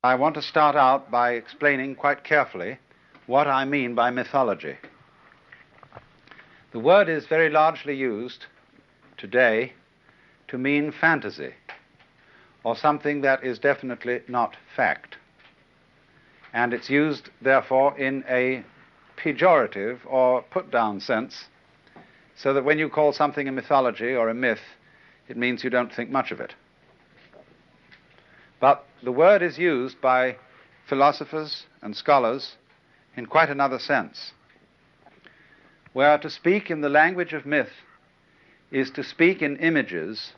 I want to start out by explaining quite carefully what I mean by mythology. The word is very largely used today to mean fantasy, or something that is definitely not fact. And it's used, therefore, in a pejorative or put-down sense, so that when you call something a mythology or a myth, it means you don't think much of it. But the word is used by philosophers and scholars in quite another sense, where to speak in the language of myth is to speak in images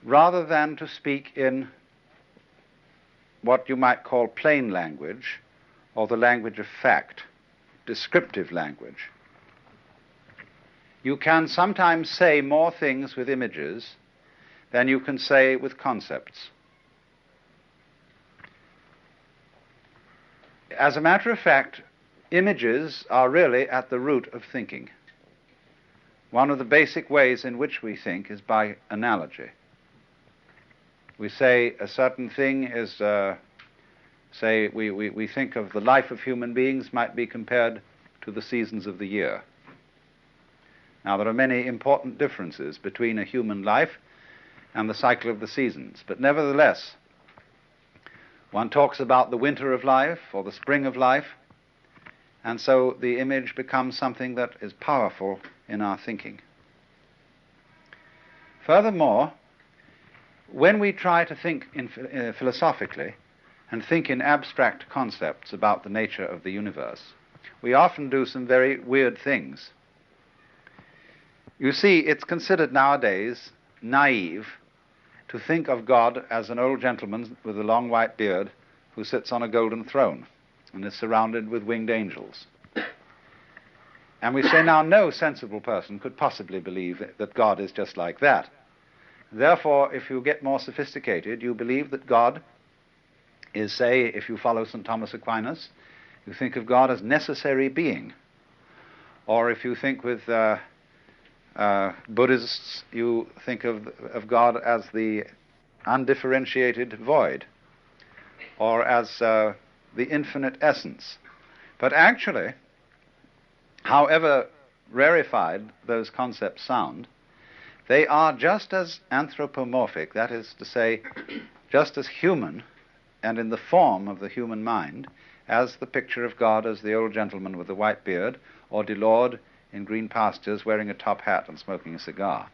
rather than to speak in what you might call plain language, or the language of fact, descriptive language. You can sometimes say more things with images than you can say with concepts. As a matter of fact, images are really at the root of thinking. One of the basic ways in which we think is by analogy. We say a certain thing is, we think of the life of human beings might be compared to the seasons of the year. Now, there are many important differences between a human life and the cycle of the seasons, but nevertheless, one talks about the winter of life or the spring of life, and so the image becomes something that is powerful in our thinking. Furthermore, when we try to think philosophically and think in abstract concepts about the nature of the universe, we often do some very weird things. You see, it's considered nowadays naive to think of God as an old gentleman with a long white beard who sits on a golden throne and is surrounded with winged angels. And we say now no sensible person could possibly believe that God is just like that. Therefore, if you get more sophisticated, you believe that God is, say, if you follow St. Thomas Aquinas, you think of God as necessary being. Or if you think with Buddhists, you think of God as the undifferentiated void, or as the infinite essence. But actually, however rarefied those concepts sound, they are just as anthropomorphic, that is to say, just as human and in the form of the human mind as the picture of God as the old gentleman with the white beard, or de Lord in green pastures wearing a top hat and smoking a cigar.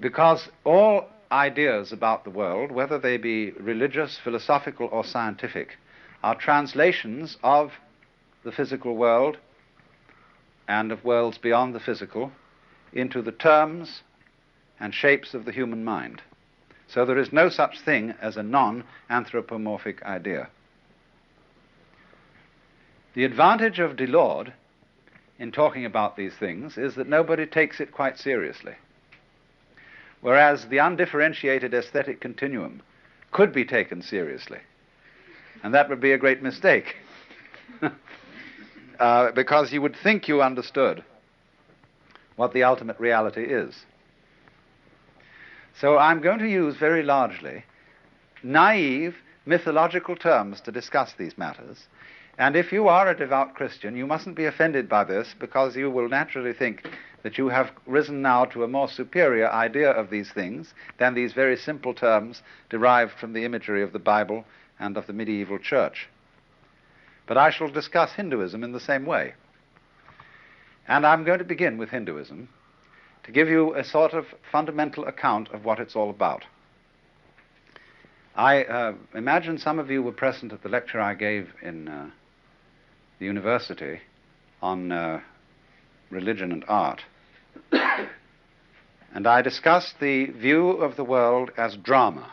Because all ideas about the world, whether they be religious, philosophical, or scientific, are translations of the physical world and of worlds beyond the physical into the terms and shapes of the human mind. So there is no such thing as a non-anthropomorphic idea. The advantage of de Lord in talking about these things is that nobody takes it quite seriously, whereas the undifferentiated aesthetic continuum could be taken seriously, and that would be a great mistake, because you would think you understood what the ultimate reality is. So I'm going to use very largely naive mythological terms to discuss these matters. And if you are a devout Christian, you mustn't be offended by this, because you will naturally think that you have risen now to a more superior idea of these things than these very simple terms derived from the imagery of the Bible and of the medieval church. But I shall discuss Hinduism in the same way. And I'm going to begin with Hinduism to give you a sort of fundamental account of what it's all about. I imagine some of you were present at the lecture I gave in the university on religion and art. And I discussed the view of the world as drama.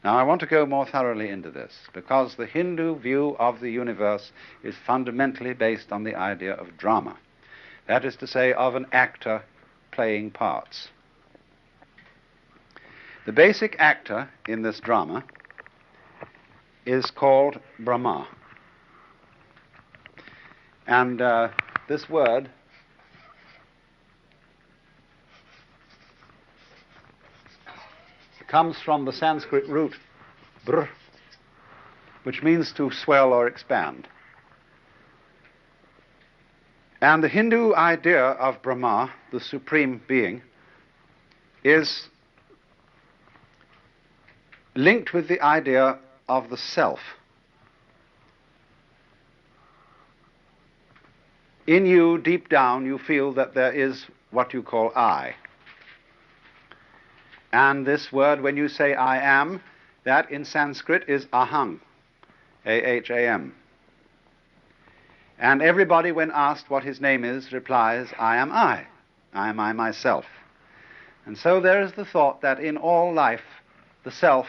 Now, I want to go more thoroughly into this, because the Hindu view of the universe is fundamentally based on the idea of drama. That is to say, of an actor playing parts. The basic actor in this drama is called Brahma. And this word comes from the Sanskrit root br, which means to swell or expand. And the Hindu idea of Brahma, the supreme being, is linked with the idea of the self. In you, deep down, you feel that there is what you call I. And this word, when you say I am, that in Sanskrit is aham, A-H-A-M. And everybody, when asked what his name is, replies, I am I. I am I myself. And so there is the thought that in all life, the self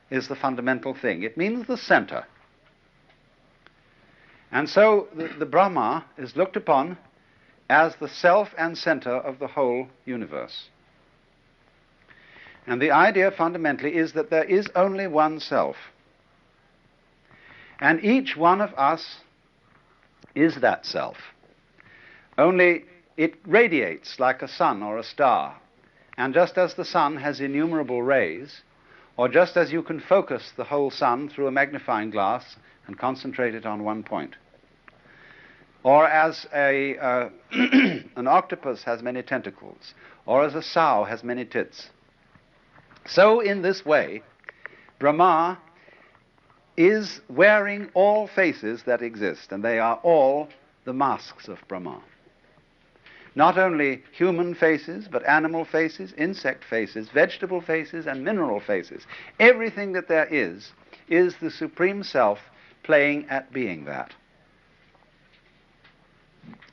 is the fundamental thing. It means the center. And so the Brahma is looked upon as the self and center of the whole universe. And the idea fundamentally is that there is only one self. And each one of us is that self. Only it radiates like a sun or a star. And just as the sun has innumerable rays, or just as you can focus the whole sun through a magnifying glass and concentrate it on one point, or as an octopus has many tentacles, or as a sow has many tits, so in this way, Brahma is wearing all faces that exist, and they are all the masks of Brahma. Not only human faces, but animal faces, insect faces, vegetable faces, and mineral faces. Everything that there is the Supreme Self playing at being that.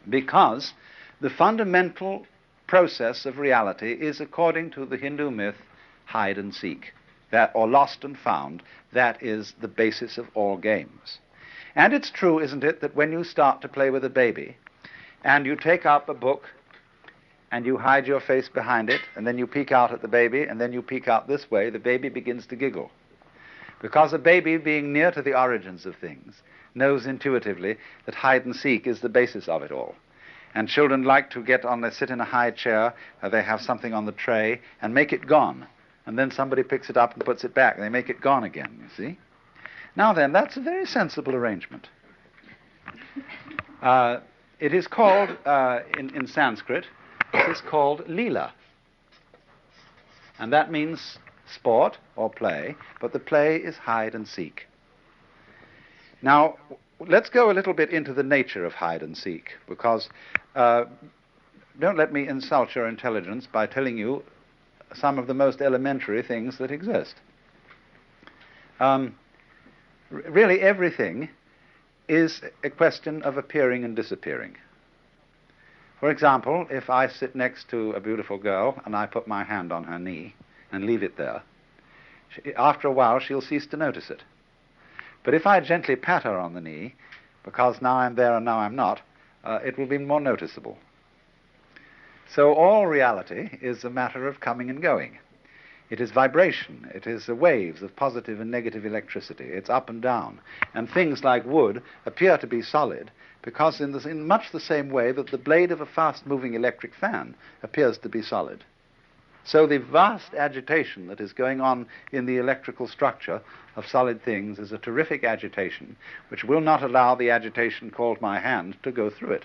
Because the fundamental process of reality is, according to the Hindu myth, hide and seek, that, or lost and found. That is the basis of all games. And it's true, isn't it, that when you start to play with a baby, and you take up a book, and you hide your face behind it, and then you peek out at the baby, and then you peek out this way, the baby begins to giggle. Because a baby, being near to the origins of things, knows intuitively that hide and seek is the basis of it all. And children like to they sit in a high chair, or they have something on the tray, and make it gone. And then somebody picks it up and puts it back, and they make it gone again, you see? Now then, that's a very sensible arrangement. It is called, in Sanskrit, it is called lila. And that means sport or play, but the play is hide and seek. Now, let's go a little bit into the nature of hide and seek, because don't let me insult your intelligence by telling you some of the most elementary things that exist. Really, everything is a question of appearing and disappearing. For example, if I sit next to a beautiful girl and I put my hand on her knee and leave it there, after a while she'll cease to notice it. But if I gently pat her on the knee, because now I'm there and now I'm not, it will be more noticeable. So all reality is a matter of coming and going. It is vibration. It is the waves of positive and negative electricity. It's up and down. And things like wood appear to be solid because in much the same way that the blade of a fast-moving electric fan appears to be solid. So the vast agitation that is going on in the electrical structure of solid things is a terrific agitation which will not allow the agitation called my hand to go through it.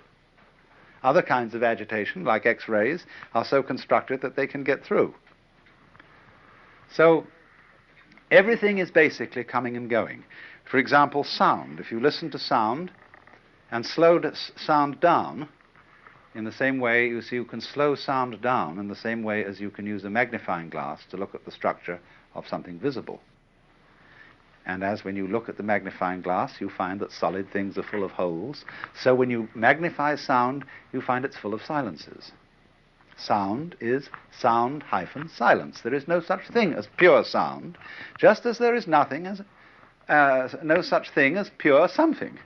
Other kinds of agitation, like X-rays, are so constructed that they can get through. So everything is basically coming and going. For example, sound. If you listen to sound and slow sound down, in the same way, you see, you can slow sound down in the same way as you can use a magnifying glass to look at the structure of something visible. And as when you look at the magnifying glass, you find that solid things are full of holes. So when you magnify sound, you find it's full of silences. Sound is sound-silence. There is no such thing as pure sound, just as there is no such thing as pure something.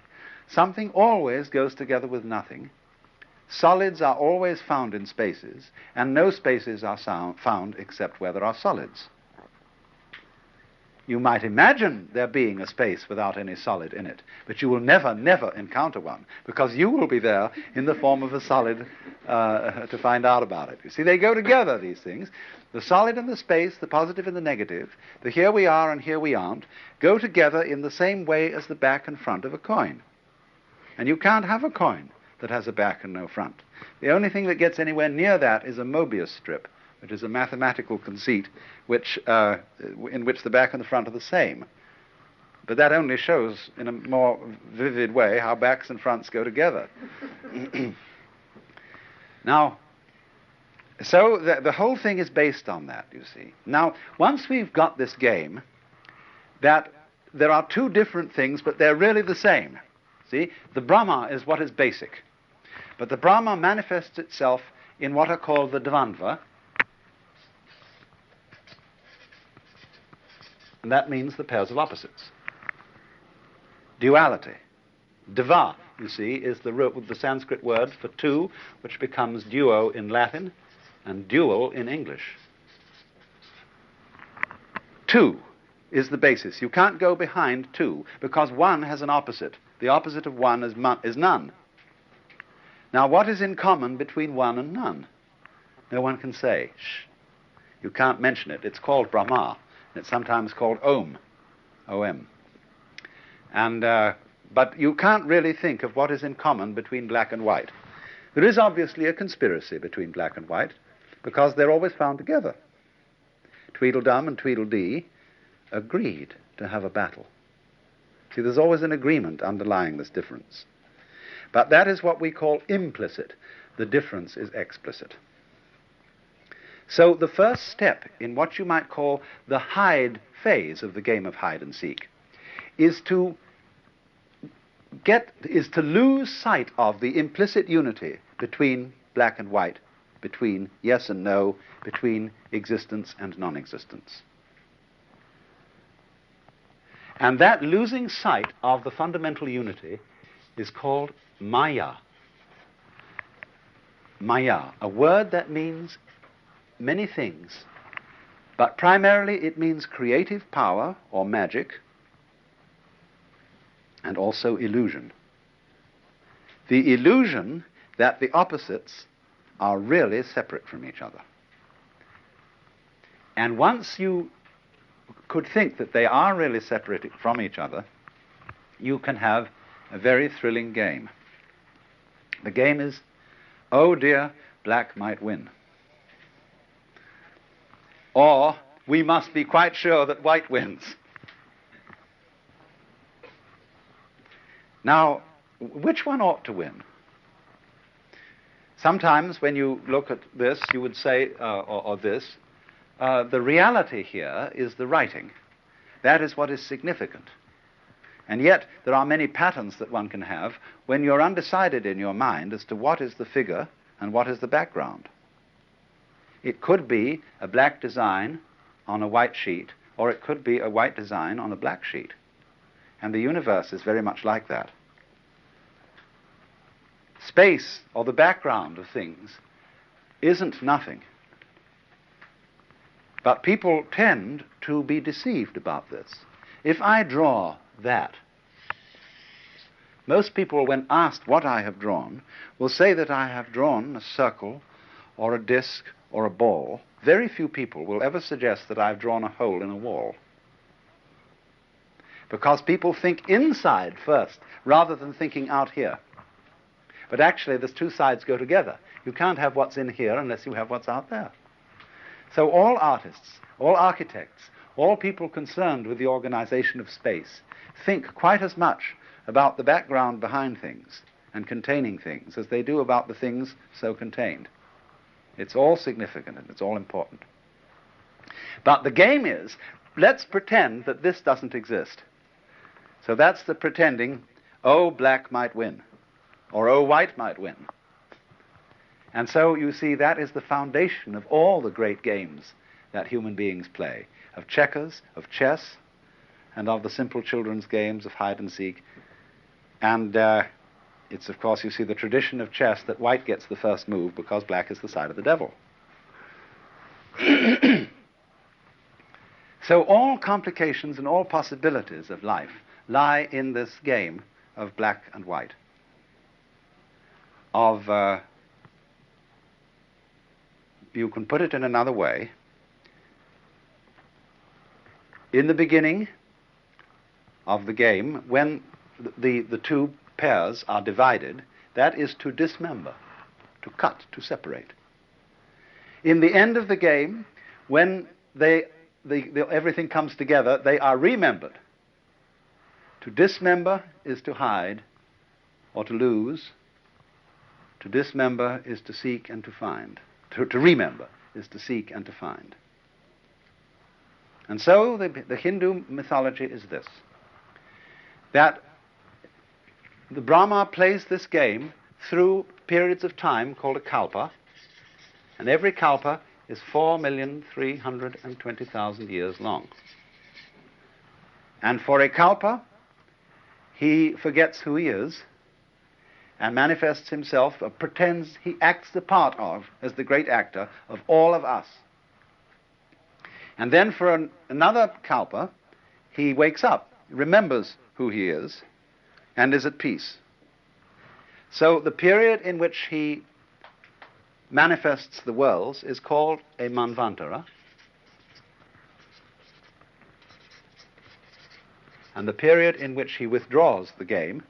Something always goes together with nothing. Solids are always found in spaces, and no spaces are found except where there are solids. You might imagine there being a space without any solid in it, but you will never, never encounter one, because you will be there in the form of a solid to find out about it. You see, they go together, these things. The solid and the space, the positive and the negative, the here we are and here we aren't, go together in the same way as the back and front of a coin. And you can't have a coin that has a back and no front. The only thing that gets anywhere near that is a Mobius strip, which is a mathematical conceit in which the back and the front are the same. But that only shows in a more vivid way how backs and fronts go together. Now, so the whole thing is based on that, you see. Now, once we've got this game, that there are two different things, but they're really the same. See, the Brahma is what is basic. But the Brahma manifests itself in what are called the Dvandva. And that means the pairs of opposites. Duality. Dva, you see, is the Sanskrit word for two, which becomes duo in Latin and dual in English. Two is the basis. You can't go behind two, because one has an opposite. The opposite of one is none. Now, what is in common between one and none? No one can say. Shh. You can't mention it. It's called Brahma. It's sometimes called Om. O-M. And, but you can't really think of what is in common between black and white. There is obviously a conspiracy between black and white, because they're always found together. Tweedledum and Tweedledee agreed to have a battle. See, there's always an agreement underlying this difference. But that is what we call implicit. The difference is explicit. So the first step in what you might call the hide phase of the game of hide and seek is to lose sight of the implicit unity between black and white, between yes and no, between existence and non-existence. And that losing sight of the fundamental unity is called Maya. Maya, a word that means many things, but primarily it means creative power or magic, and also illusion. The illusion that the opposites are really separate from each other. And once you could think that they are really separated from each other, you can have a very thrilling game. The game is, oh dear, black might win. Or, we must be quite sure that white wins. Now, which one ought to win? Sometimes when you look at this, you would say, or this, the reality here is the writing. That is what is significant. And yet, there are many patterns that one can have when you're undecided in your mind as to what is the figure and what is the background. It could be a black design on a white sheet, or it could be a white design on a black sheet. And the universe is very much like that. Space, or the background of things, isn't nothing. But people tend to be deceived about this. If I draw that, most people, when asked what I have drawn, will say that I have drawn a circle, or a disc, or a ball. Very few people will ever suggest that I've drawn a hole in a wall. Because people think inside first, rather than thinking out here. But actually, the two sides go together. You can't have what's in here unless you have what's out there. So all artists, all architects, all people concerned with the organization of space think quite as much about the background behind things and containing things as they do about the things so contained. It's all significant and it's all important. But the game is, let's pretend that this doesn't exist. So that's the pretending, oh, black might win, or oh, white might win. And so you see that is the foundation of all the great games that human beings play, of checkers, of chess, and of the simple children's games of hide and seek. And it's, of course, you see the tradition of chess that white gets the first move because black is the side of the devil. So all complications and all possibilities of life lie in this game of black and white, you can put it in another way. In the beginning of the game, when the two pairs are divided, that is to dismember, to cut, to separate. In the end of the game, when everything comes together, they are remembered. To dismember is to hide or to lose. To dismember is to seek and to find. To remember is to seek and to find. And so the Hindu mythology is this, that the Brahma plays this game through periods of time called a kalpa, and every kalpa is 4,320,000 years long. And for a kalpa, he forgets who he is and manifests himself, pretends he acts the part of, as the great actor, of all of us. And then for another kalpa, he wakes up, remembers who he is, and is at peace. So the period in which he manifests the worlds is called a manvantara, and the period in which he withdraws the game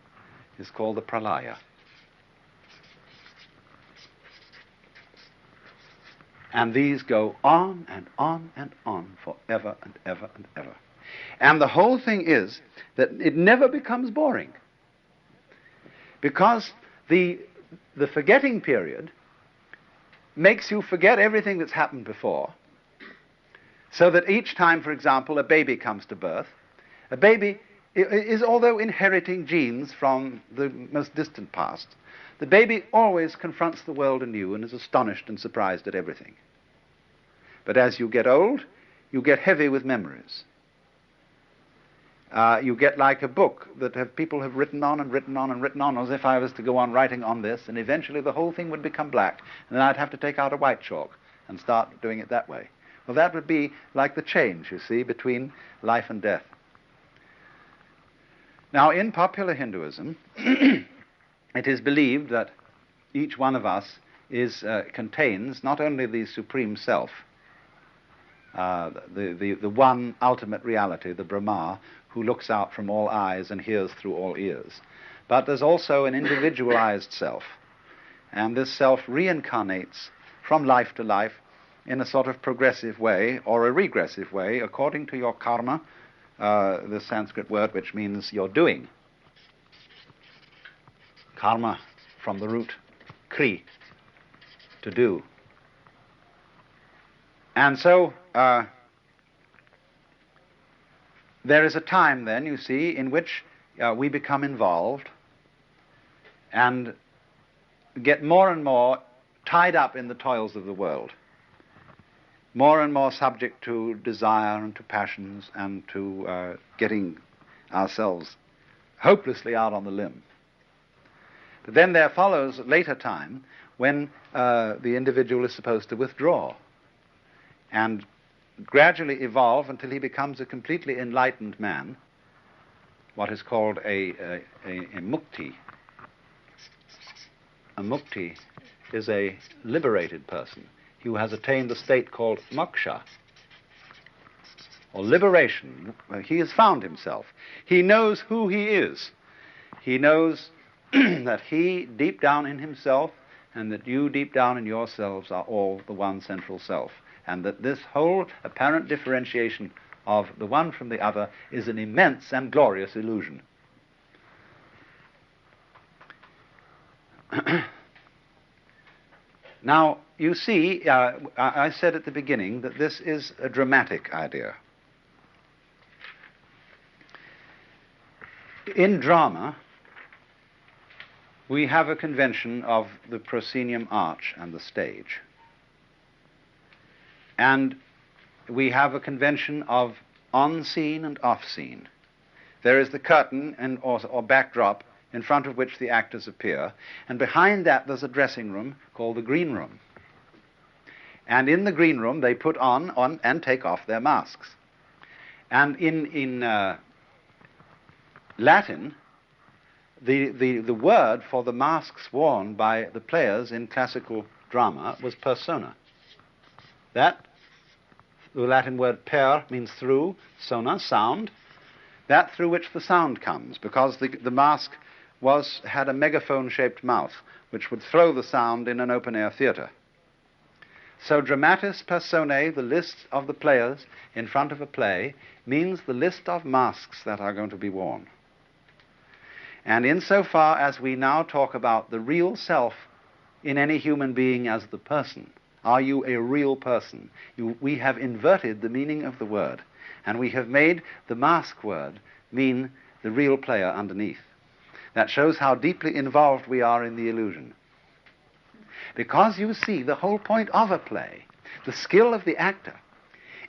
is called the pralaya. And these go on and on and on forever and ever and ever. And the whole thing is that it never becomes boring, because the forgetting period makes you forget everything that's happened before, so that each time, for example, a baby comes to birth, a baby is, although inheriting genes from the most distant past, the baby always confronts the world anew and is astonished and surprised at everything. But as you get old, you get heavy with memories. You get like a book that people have written on and written on and written on, as if I was to go on writing on this, and eventually the whole thing would become black, and then I'd have to take out a white chalk and start doing it that way. Well, that would be like the change, you see, between life and death. Now, in popular Hinduism, it is believed that each one of us contains not only the Supreme Self, the one ultimate reality, the Brahma, who looks out from all eyes and hears through all ears, but there's also an individualized self. And this self reincarnates from life to life in a sort of progressive way or a regressive way, according to your karma, the Sanskrit word which means your doing. Karma from the root kri, to do. And so there is a time then, you see, in which we become involved and get more and more tied up in the toils of the world, more and more subject to desire and to passions and to getting ourselves hopelessly out on the limb. But then there follows a later time when the individual is supposed to withdraw and gradually evolve until he becomes a completely enlightened man, what is called a mukti. A mukti is a liberated person who has attained the state called moksha, or liberation. He has found himself. He knows who he is. He knows that he, deep down in himself, and that you, deep down in yourselves, are all the one central self, and that this whole apparent differentiation of the one from the other is an immense and glorious illusion. Now, you see, I said at the beginning that this is a dramatic idea. In drama, we have a convention of the proscenium arch and the stage. And we have a convention of on-scene and off-scene. There is the curtain or backdrop in front of which the actors appear, and behind that there's a dressing room called the green room. And in the green room they put on and take off their masks. And in Latin, the word for the masks worn by the players in classical drama was persona. That, the Latin word per means through, sona, sound, that through which the sound comes, because the mask had a megaphone-shaped mouth, which would throw the sound in an open-air theatre. So dramatis personae, the list of the players in front of a play, means the list of masks that are going to be worn. And insofar as we now talk about the real self in any human being as the person, are you a real person? We have inverted the meaning of the word, and we have made the mask word mean the real player underneath. That shows how deeply involved we are in the illusion. Because you see, the whole point of a play, the skill of the actor,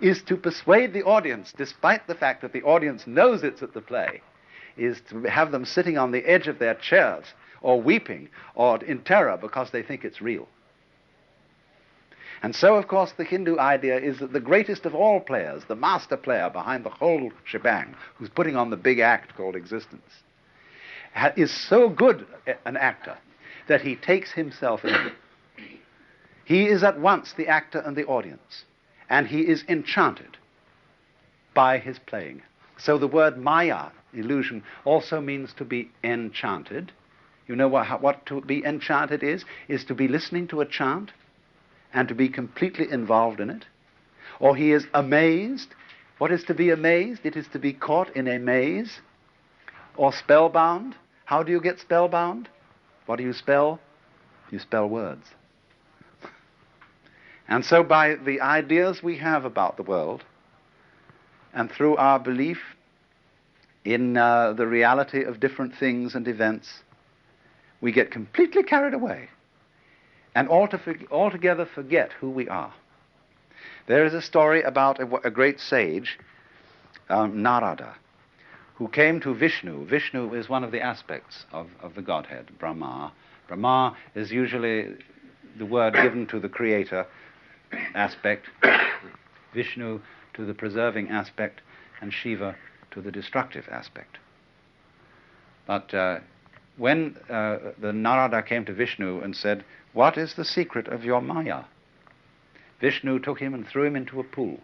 is to persuade the audience, despite the fact that the audience knows it's at the play, is to have them sitting on the edge of their chairs, or weeping, or in terror because they think it's real. And so, of course, the Hindu idea is that the greatest of all players, the master player behind the whole shebang, who's putting on the big act called existence, is so good an actor that he takes himself in. He is at once the actor and the audience, and he is enchanted by his playing. So the word maya, illusion, also means to be enchanted. You know what to be enchanted is to be listening to a chant and to be completely involved in it. Or he is amazed. What is to be amazed? It is to be caught in a maze. Or spellbound. How do you get spellbound? What do you spell? You spell words. And so by the ideas we have about the world, and through our belief in the reality of different things and events, we get completely carried away and altogether forget who we are. There is a story about a great sage, Narada, who came to Vishnu. Vishnu is one of the aspects of the Godhead, Brahma. Brahma is usually the word given to the creator aspect, Vishnu to the preserving aspect, and Shiva to the destructive aspect. But when the Narada came to Vishnu and said, "What is the secret of your Maya?" Vishnu took him and threw him into a pool.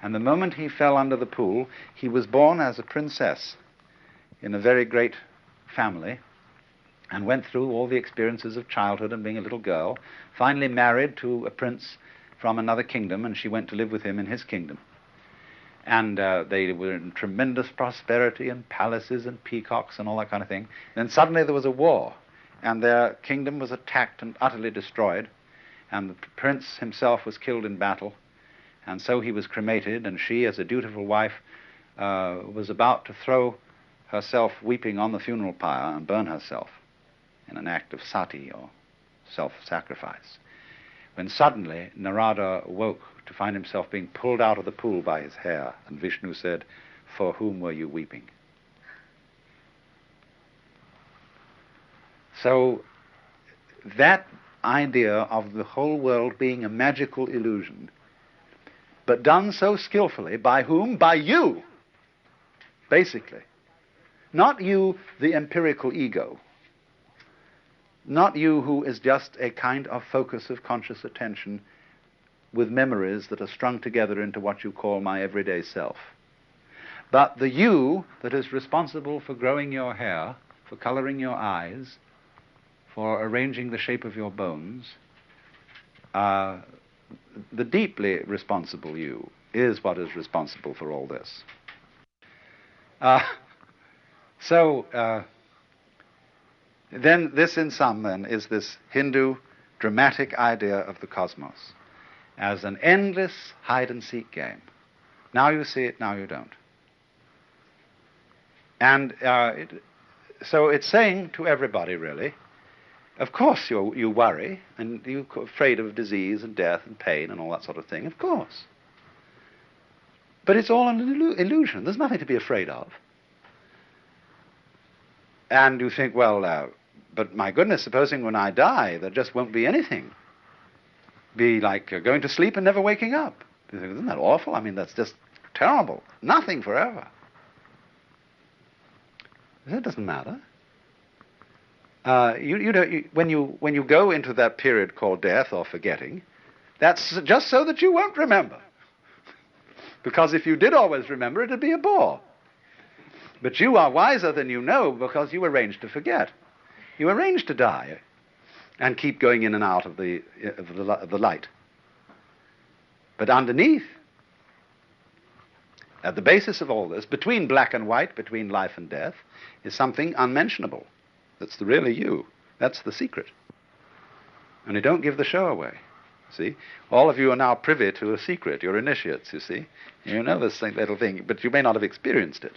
And the moment he fell under the pool, he was born as a princess in a very great family, and went through all the experiences of childhood and being a little girl, finally married to a prince from another kingdom, and she went to live with him in his kingdom. And they were in tremendous prosperity and palaces and peacocks and all that kind of thing. Then suddenly there was a war, and their kingdom was attacked and utterly destroyed, and the prince himself was killed in battle, and so he was cremated, and she, as a dutiful wife, was about to throw herself weeping on the funeral pyre and burn herself in an act of sati, or self-sacrifice, when suddenly Narada woke to find himself being pulled out of the pool by his hair, and Vishnu said, "For whom were you weeping?" So that idea of the whole world being a magical illusion, but done so skillfully, by whom? By you, basically. Not you, the empirical ego. Not you who is just a kind of focus of conscious attention with memories that are strung together into what you call my everyday self. But the you that is responsible for growing your hair, for coloring your eyes, for arranging the shape of your bones, the deeply responsible you is what is responsible for all this. Then this in sum then is this Hindu dramatic idea of the cosmos as an endless hide-and-seek game. Now you see it, now you don't. And so it's saying to everybody, really, of course you worry, and you're afraid of disease and death and pain and all that sort of thing, of course. But it's all an illusion. There's nothing to be afraid of. And you think, well, but my goodness, supposing when I die there just won't be anything. Be like going to sleep and never waking up. You think, isn't that awful? I mean, that's just terrible, nothing forever. That doesn't matter. When you go into that period called death or forgetting, that's just so that you won't remember. Because if you did always remember, it'd be a bore. But you are wiser than you know because you arranged to forget. You arranged to die and keep going in and out of the light. But underneath, at the basis of all this, between black and white, between life and death, is something unmentionable. That's really you. That's the secret. And you don't give the show away. See? All of you are now privy to a secret. You're initiates, you see. You know this little thing, but you may not have experienced it.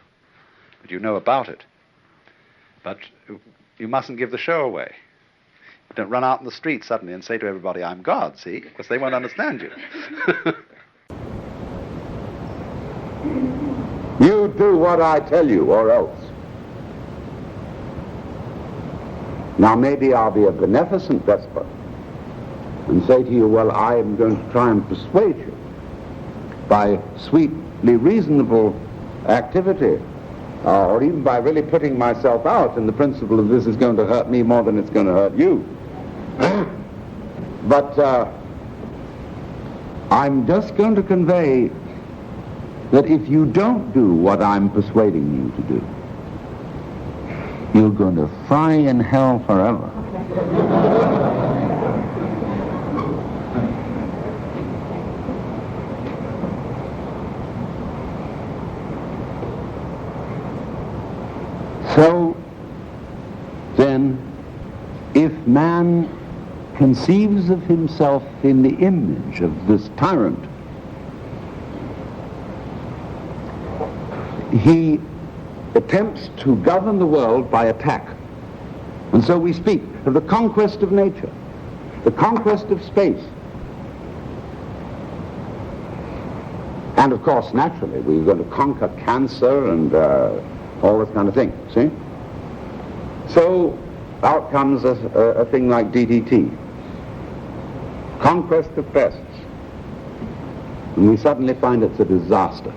But you know about it. But you mustn't give the show away. Don't run out in the street suddenly and say to everybody, I'm God, see? Because they won't understand you. You do what I tell you, or else. Now maybe I'll be a beneficent despot and say to you, well, I am going to try and persuade you by sweetly reasonable activity, or even by really putting myself out in the principle of this is going to hurt me more than it's going to hurt you. But I'm just going to convey that if you don't do what I'm persuading you to do, you're going to fry in hell forever. So, then, if man conceives of himself in the image of this tyrant, he attempts to govern the world by attack. And so we speak of the conquest of nature, the conquest of space. And of course, naturally, we're going to conquer cancer and all this kind of thing, see? So out comes a thing like DDT, conquest of pests. And we suddenly find it's a disaster.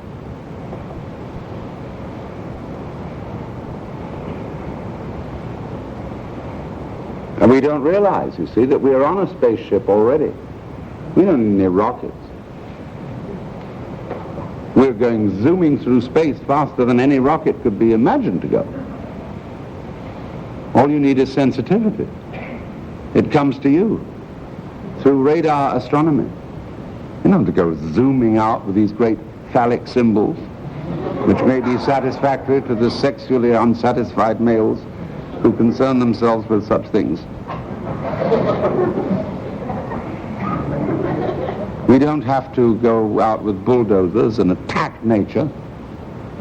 And we don't realize, you see, that we're on a spaceship already. We don't need any rockets. We're going zooming through space faster than any rocket could be imagined to go. All you need is sensitivity. It comes to you through radar astronomy. You don't have to go zooming out with these great phallic symbols, which may be satisfactory to the sexually unsatisfied males who concern themselves with such things. We don't have to go out with bulldozers and attack nature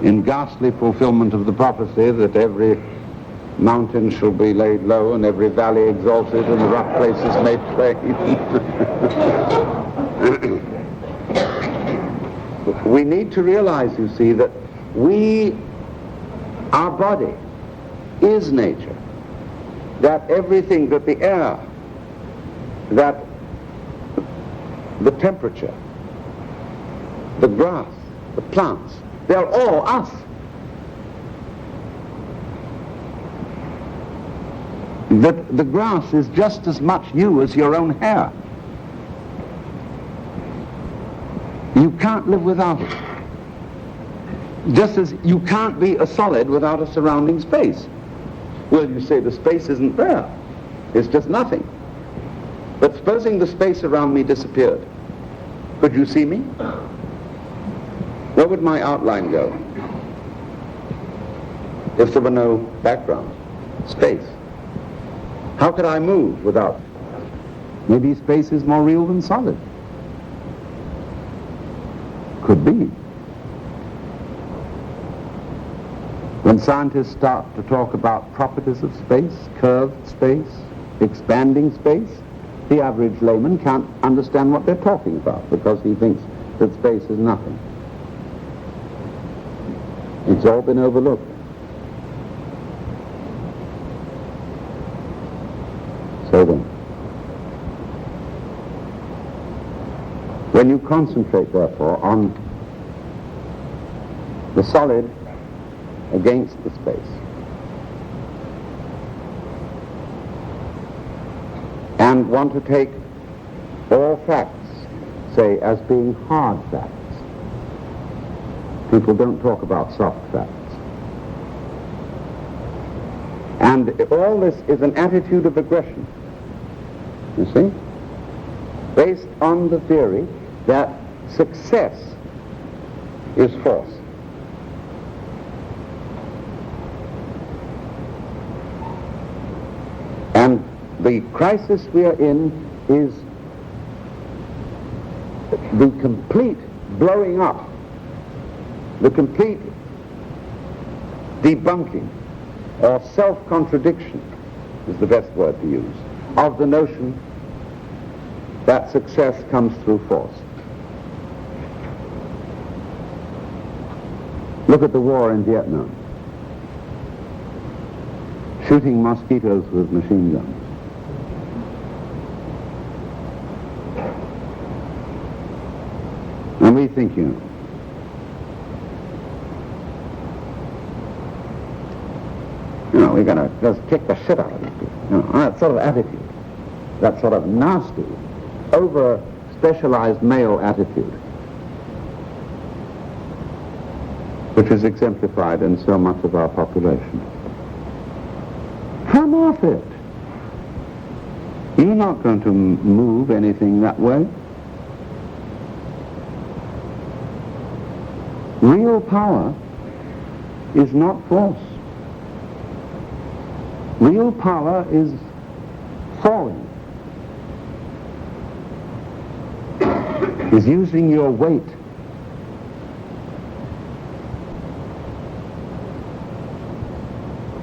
in ghastly fulfillment of the prophecy that every mountain shall be laid low and every valley exalted and the rough places made plain. We need to realize, you see, that our body is nature, that everything, that the air, that the temperature, the grass, the plants, they're all us. That the grass is just as much you as your own hair. You can't live without it. Just as you can't be a solid without a surrounding space. Well, you say the space isn't there. It's just nothing. But supposing the space around me disappeared, could you see me? Where would my outline go? If there were no background, space. How could I move without? Maybe space is more real than solid. Could be. When scientists start to talk about properties of space, curved space, expanding space, the average layman can't understand what they're talking about because he thinks that space is nothing. It's all been overlooked. So then, when you concentrate, therefore, on the solid against the space. And want to take all facts, say, as being hard facts. People don't talk about soft facts. And all this is an attitude of aggression, you see, based on the theory that success is force. And the crisis we are in is the complete blowing up, the complete debunking or self-contradiction is the best word to use, of the notion that success comes through force. Look at the war in Vietnam. Shooting mosquitoes with machine guns. And we think, you know, we're going to just kick the shit out of these people. You know, that sort of attitude, that sort of nasty, over-specialized male attitude, which is exemplified in so much of our population. Come off it. You're not going to move anything that way. Real power is not force. Real power is falling, is using your weight.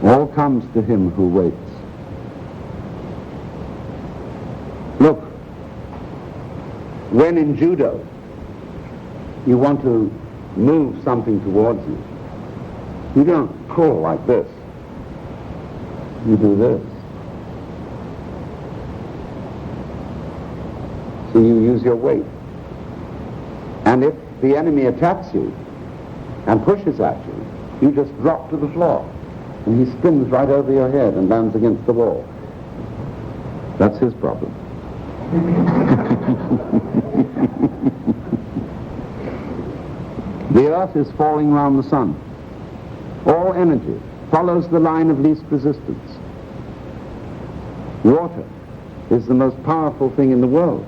All comes to him who waits. Look, when in judo you want to move something towards you, you don't pull like this. You do this. So you use your weight. And if the enemy attacks you and pushes at you, you just drop to the floor. And he spins right over your head and lands against the wall. That's his problem. The earth is falling round the sun. All energy follows the line of least resistance. Water is the most powerful thing in the world,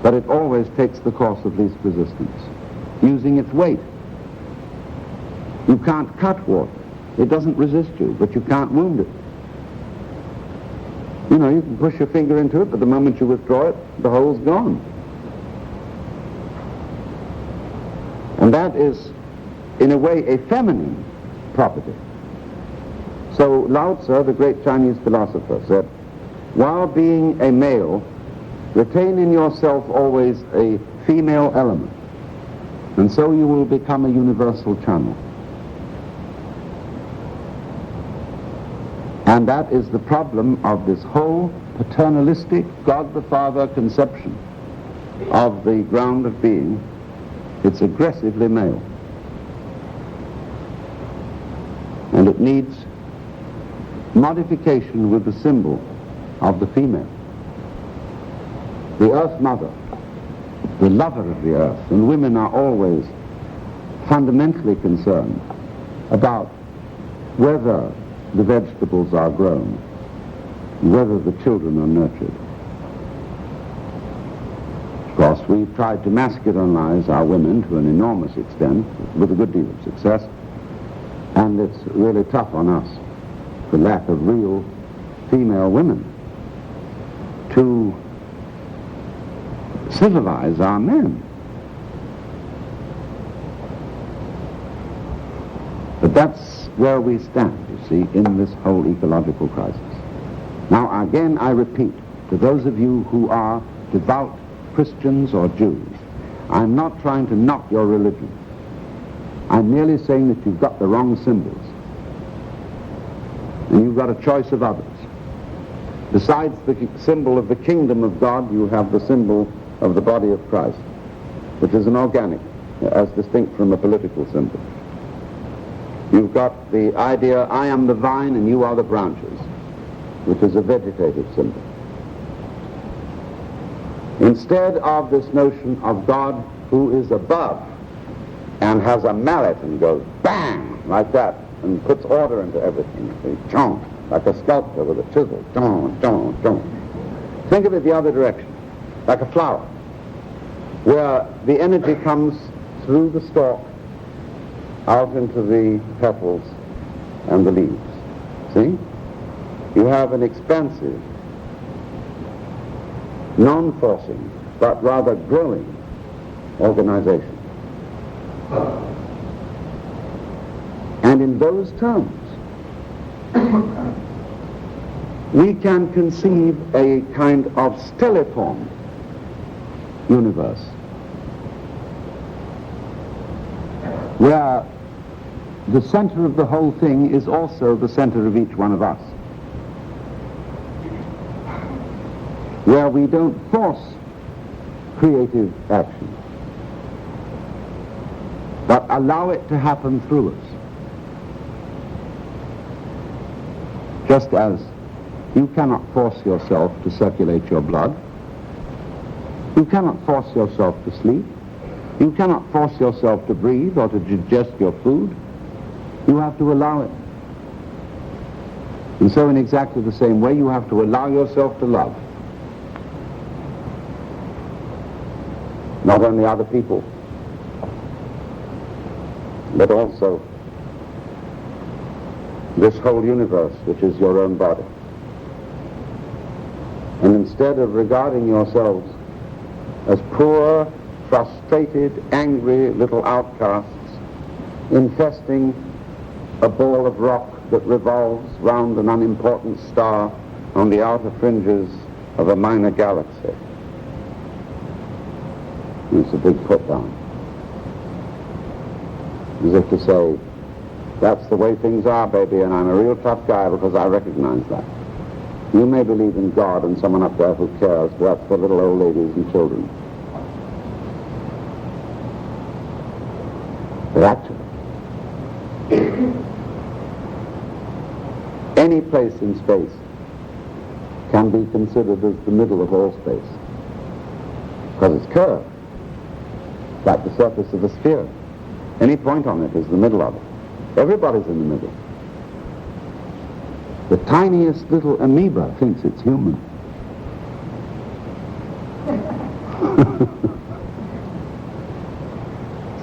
but it always takes the course of least resistance, using its weight. You can't cut water. It doesn't resist you, but you can't wound it. You know, you can push your finger into it, but the moment you withdraw it, the hole's gone. And that is, in a way, a feminine property. So Lao Tzu, the great Chinese philosopher, said, while being a male, retain in yourself always a female element, and so you will become a universal channel. And that is the problem of this whole paternalistic God the Father conception of the ground of being. It's aggressively male. And it needs modification with the symbol of the female. The Earth Mother, the lover of the earth, and women are always fundamentally concerned about whether the vegetables are grown, whether the children are nurtured. Of course, we've tried to masculinize our women to an enormous extent, with a good deal of success, and it's really tough on us, the lack of real female women, to civilize our men. But that's where we stand, you see, in this whole ecological crisis. Now, again, I repeat, to those of you who are devout Christians or Jews, I'm not trying to knock your religion. I'm merely saying that you've got the wrong symbols. And you've got a choice of others. Besides the symbol of the kingdom of God, you have the symbol of the body of Christ, which is an organic as distinct from a political symbol. You've got the idea, I am the vine and you are the branches, which is a vegetative symbol. Instead of this notion of God who is above and has a mallet and goes bang like that and puts order into everything, like a sculptor with a chisel, think of it the other direction, like a flower, where the energy comes through the stalk out into the petals and the leaves. See? You have an expansive, non-forcing, but rather growing organization. And in those terms, we can conceive a kind of stelliform universe where the center of the whole thing is also the center of each one of us, where we don't force creative action but allow it to happen through us. Just as you cannot force yourself to circulate your blood, you cannot force yourself to sleep, you cannot force yourself to breathe or to digest your food. You have to allow it. And so in exactly the same way, you have to allow yourself to love. Not only other people, but also this whole universe, which is your own body. And instead of regarding yourselves as poor, frustrated, angry little outcasts infesting a ball of rock that revolves round an unimportant star on the outer fringes of a minor galaxy. It's a big put down. As if to say, that's the way things are, baby, and I'm a real tough guy because I recognize that. You may believe in God and someone up there who cares, but that's for little old ladies and children. But actually, any place in space can be considered as the middle of all space, because it's curved, like the surface of a sphere. Any point on it is the middle of it. Everybody's in the middle. The tiniest little amoeba thinks it's human.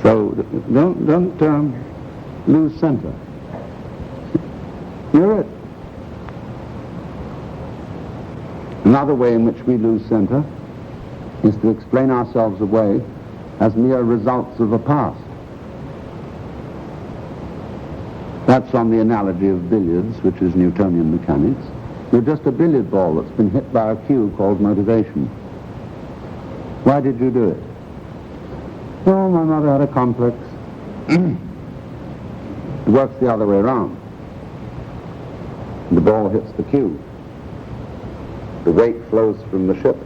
So don't lose center. You're it. Another way in which we lose center is to explain ourselves away as mere results of a past. That's on the analogy of billiards, which is Newtonian mechanics. You're just a billiard ball that's been hit by a cue called motivation. Why did you do it? Oh, my mother had a complex. It works the other way around. The ball hits the cue. The weight flows from the ship.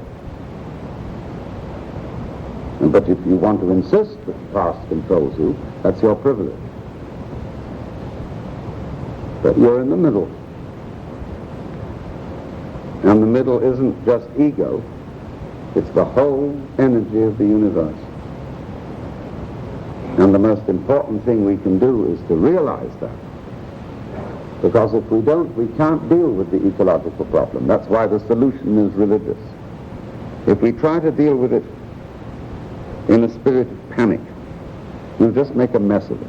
But if you want to insist that the past controls you, that's your privilege. But you're in the middle. And the middle isn't just ego, it's the whole energy of the universe. And the most important thing we can do is to realize that. Because if we don't, we can't deal with the ecological problem. That's why the solution is religious. If we try to deal with it in a spirit of panic, we'll just make a mess of it.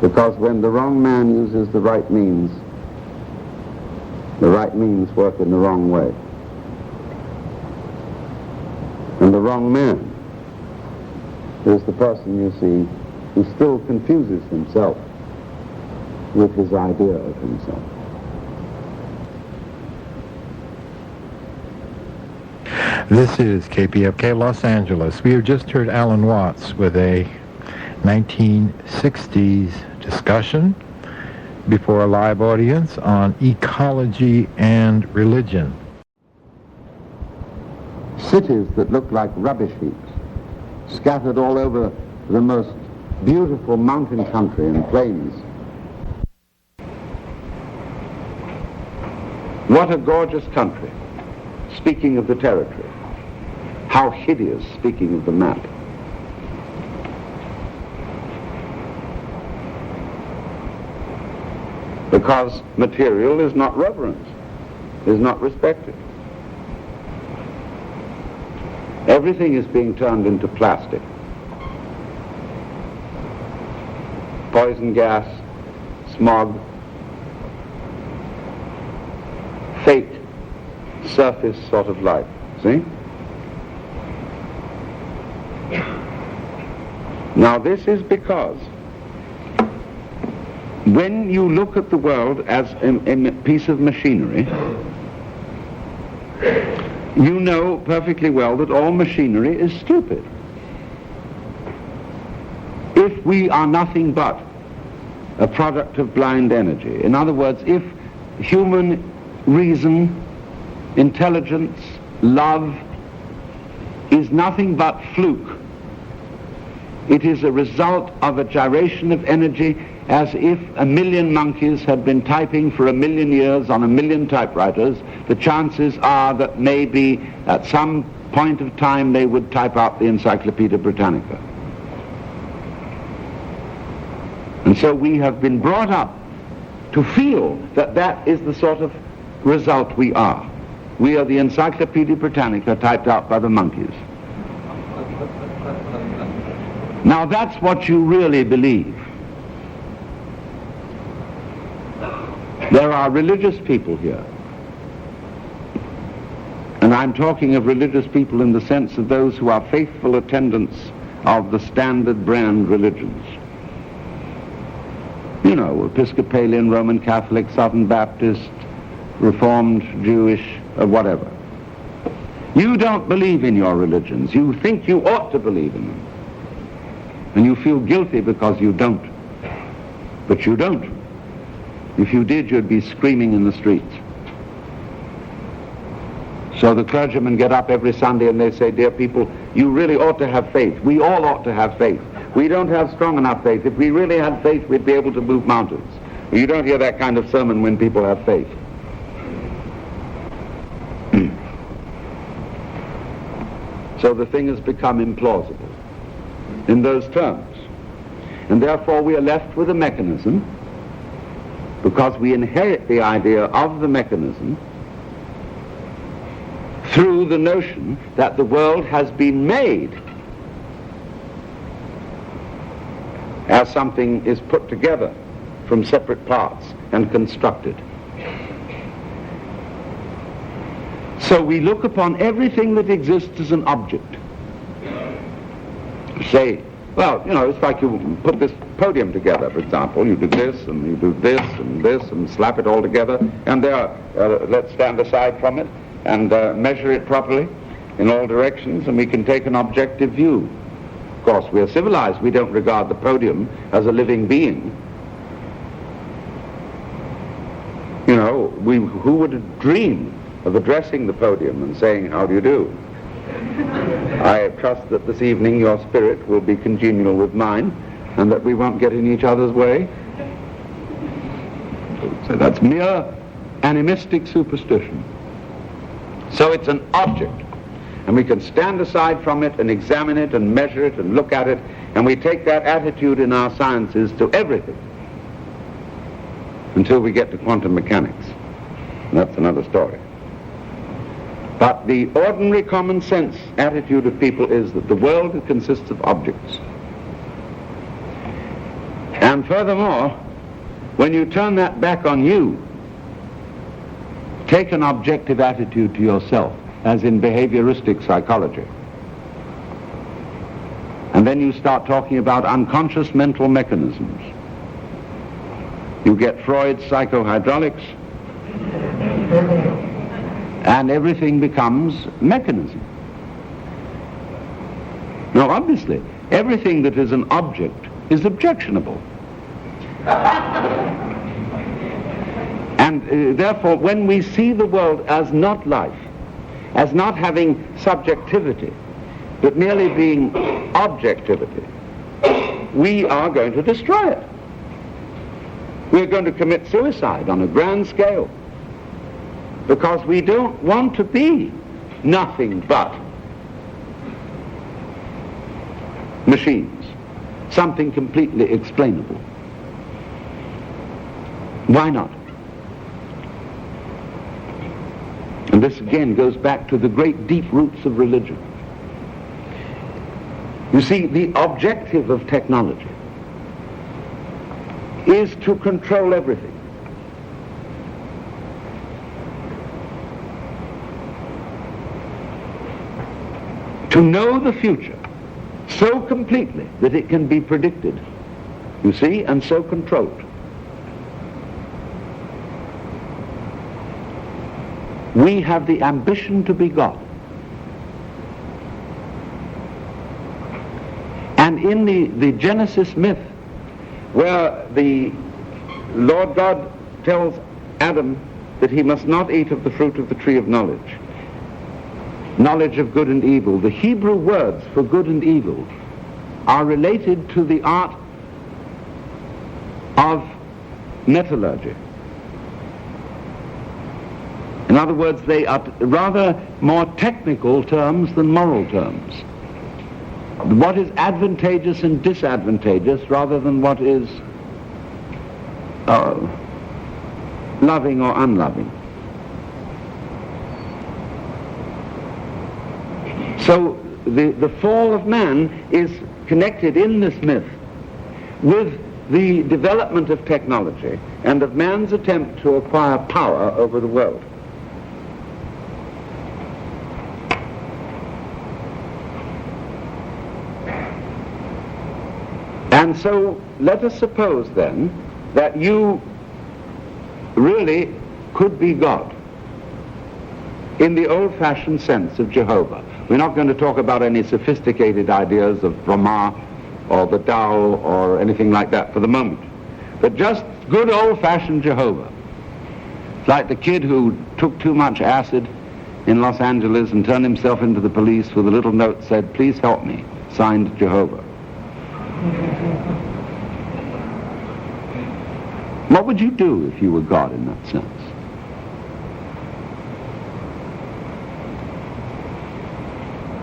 Because when the wrong man uses the right means work in the wrong way. And the wrong man is the person, you see, who still confuses himself with his idea of himself. This is KPFK Los Angeles. We have just heard Alan Watts with a 1960s discussion before a live audience on ecology and religion. Cities that look like rubbish heaps scattered all over the most beautiful mountain country and plains. What a gorgeous country, speaking of the territory. How hideous, speaking of the map. Because material is not reverenced, is not respected. Everything is being turned into plastic. Poison gas, smog, fake surface sort of life, see? Now this is because when you look at the world as a piece of machinery, you know perfectly well that all machinery is stupid. If we are nothing but a product of blind energy, in other words, if human reason, intelligence, love is nothing but fluke, it is a result of a gyration of energy, as if 1,000,000 monkeys had been typing for 1,000,000 years on 1,000,000 typewriters. The chances are that maybe at some point of time they would type out the Encyclopedia Britannica. And so we have been brought up to feel that that is the sort of result we are. We are the Encyclopedia Britannica typed out by the monkeys. Now that's what you really believe. There are religious people here. And I'm talking of religious people in the sense of those who are faithful attendants of the standard brand religions. You know, Episcopalian, Roman Catholic, Southern Baptist, Reformed, Jewish, whatever. You don't believe in your religions. You think you ought to believe in them. And you feel guilty because you don't. But you don't. If you did, you'd be screaming in the streets. So the clergymen get up every Sunday and they say, dear people, you really ought to have faith. We all ought to have faith. We don't have strong enough faith. If we really had faith, we'd be able to move mountains. You don't hear that kind of sermon when people have faith. So the thing has become implausible in those terms. And therefore we are left with a mechanism, because we inherit the idea of the mechanism through the notion that the world has been made as something is put together from separate parts and constructed. So we look upon everything that exists as an object. Say, well, you know, it's like you put this podium together, for example. You do this, and you do this, and slap it all together, and there, let's stand aside from it and measure it properly in all directions, and we can take an objective view. Of course, we are civilized. We don't regard the podium as a living being. You know, who would dream of addressing the podium and saying, how do you do? I trust that this evening your spirit will be congenial with mine and that we won't get in each other's way. So that's mere animistic superstition. So it's an object, and we can stand aside from it and examine it and measure it and look at it, and we take that attitude in our sciences to everything until we get to quantum mechanics. And that's another story. But the ordinary common sense attitude of people is that the world consists of objects. And furthermore, when you turn that back on you, take an objective attitude to yourself, as in behavioristic psychology. And then you start talking about unconscious mental mechanisms. You get Freud's psychohydraulics, and everything becomes mechanism. Now, obviously, everything that is an object is objectionable. And therefore, when we see the world as not life, as not having subjectivity, but merely being objectivity, we are going to destroy it. We're going to commit suicide on a grand scale because we don't want to be nothing but machines, something completely explainable. Why not? And this again goes back to the great deep roots of religion. You see, the objective of technology is to control everything. To know the future so completely that it can be predicted, you see, and so controlled. We have the ambition to be God. And in the Genesis myth, where the Lord God tells Adam that he must not eat of the fruit of the tree of knowledge, knowledge of good and evil, the Hebrew words for good and evil are related to the art of metallurgy. In other words, they are rather more technical terms than moral terms. What is advantageous and disadvantageous rather than what is loving or unloving. So the fall of man is connected in this myth with the development of technology and of man's attempt to acquire power over the world. And so let us suppose then that you really could be God in the old-fashioned sense of Jehovah. We're not going to talk about any sophisticated ideas of Brahma or the Tao or anything like that for the moment, but just good old-fashioned Jehovah. It's like the kid who took too much acid in Los Angeles and turned himself into the police with a little note that said, "Please help me," signed Jehovah. What would you do if you were God in that sense?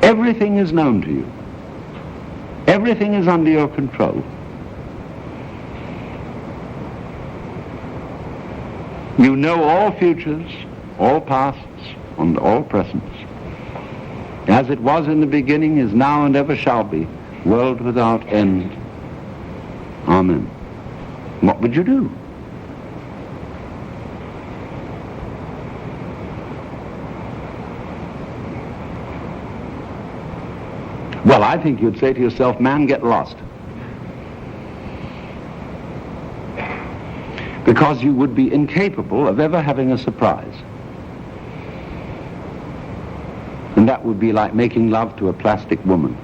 Everything is known to you. Everything is under your control. You know all futures, all pasts, and all presents. As it was in the beginning, is now, and ever shall be, world without end. Amen. What would you do? Well, I think you'd say to yourself, man, get lost. Because you would be incapable of ever having a surprise. And that would be like making love to a plastic woman.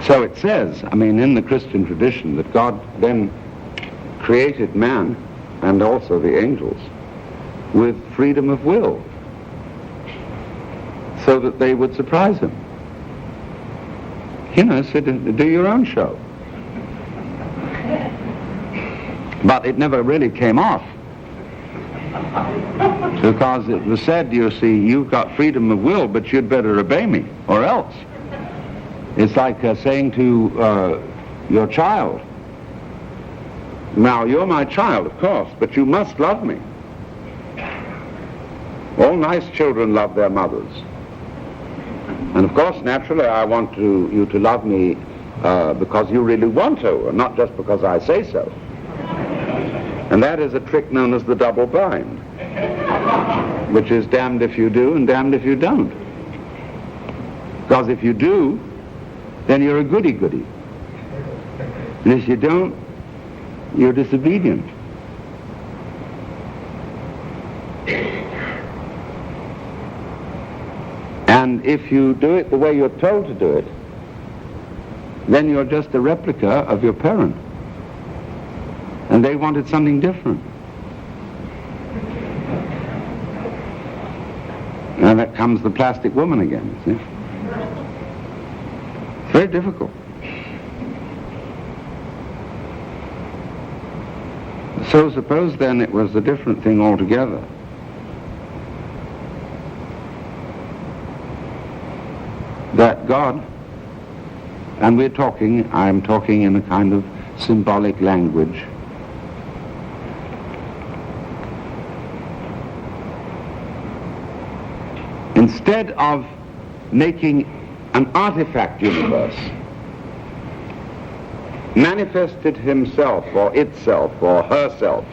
So it says, I mean, in the Christian tradition, that God then created man and also the angels with freedom of will so that they would surprise him. You know, said, do your own show. But it never really came off. Because it was said, you see, you've got freedom of will, but you'd better obey me, or else. It's like saying to your child, now you're my child, of course, but you must love me. All nice children love their mothers. And of course, naturally, I want you to love me because you really want to, and not just because I say so. And that is a trick known as the double bind, which is damned if you do and damned if you don't. Because if you do, then you're a goody-goody. And if you don't, you're disobedient. And if you do it the way you're told to do it, then you're just a replica of your parent. And they wanted something different. becomes the plastic woman again, you see. It's very difficult. So suppose then it was a different thing altogether. That God, and I'm talking in a kind of symbolic language, instead of making an artifact universe, manifested himself or itself or herself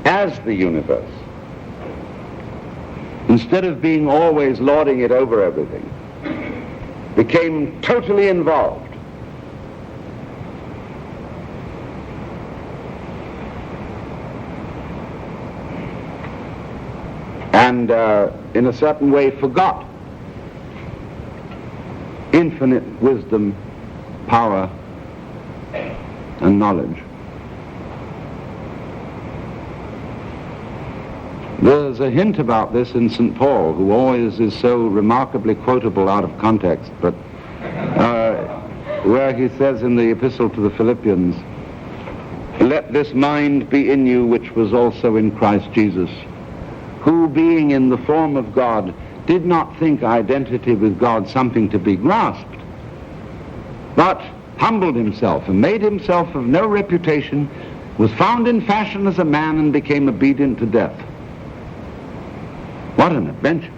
as the universe, instead of being always lording it over everything, became totally involved. And in a certain way forgot infinite wisdom, power, and knowledge. There's a hint about this in St. Paul, who always is so remarkably quotable out of context, but where he says in the Epistle to the Philippians, "Let this mind be in you which was also in Christ Jesus, who being in the form of God did not think identity with God something to be grasped, but humbled himself and made himself of no reputation, was found in fashion as a man and became obedient to death." What an adventure.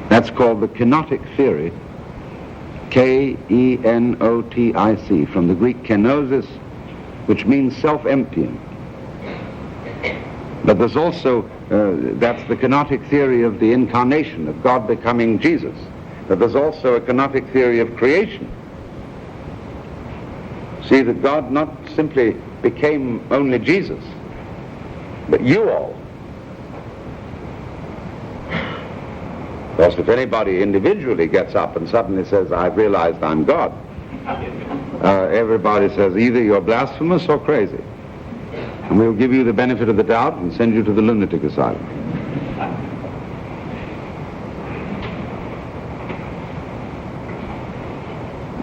That's called the kenotic theory, K-E-N-O-T-I-C, from the Greek kenosis, which means self-emptying. But there's also, that's the kenotic theory of the incarnation, of God becoming Jesus. But there's also a kenotic theory of creation. See that God not simply became only Jesus, but you all. Because if anybody individually gets up and suddenly says, "I've realized I'm God," everybody says either you're blasphemous or crazy. And we'll give you the benefit of the doubt and send you to the lunatic asylum.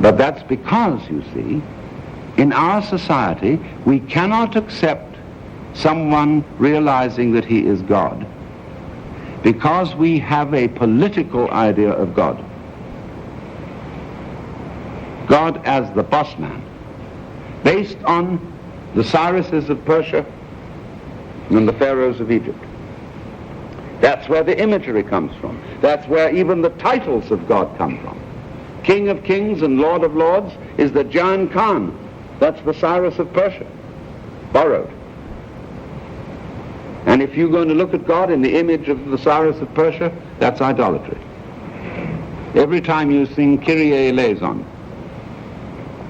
But that's because, you see, in our society, we cannot accept someone realizing that he is God because we have a political idea of God. God as the boss man, based on the Cyruses of Persia and the Pharaohs of Egypt. That's where the imagery comes from. That's where even the titles of God come from. King of Kings and Lord of Lords is the Jan Khan. That's the Cyrus of Persia, borrowed. And if you're going to look at God in the image of the Cyrus of Persia, that's idolatry. Every time you sing Kyrie eleison,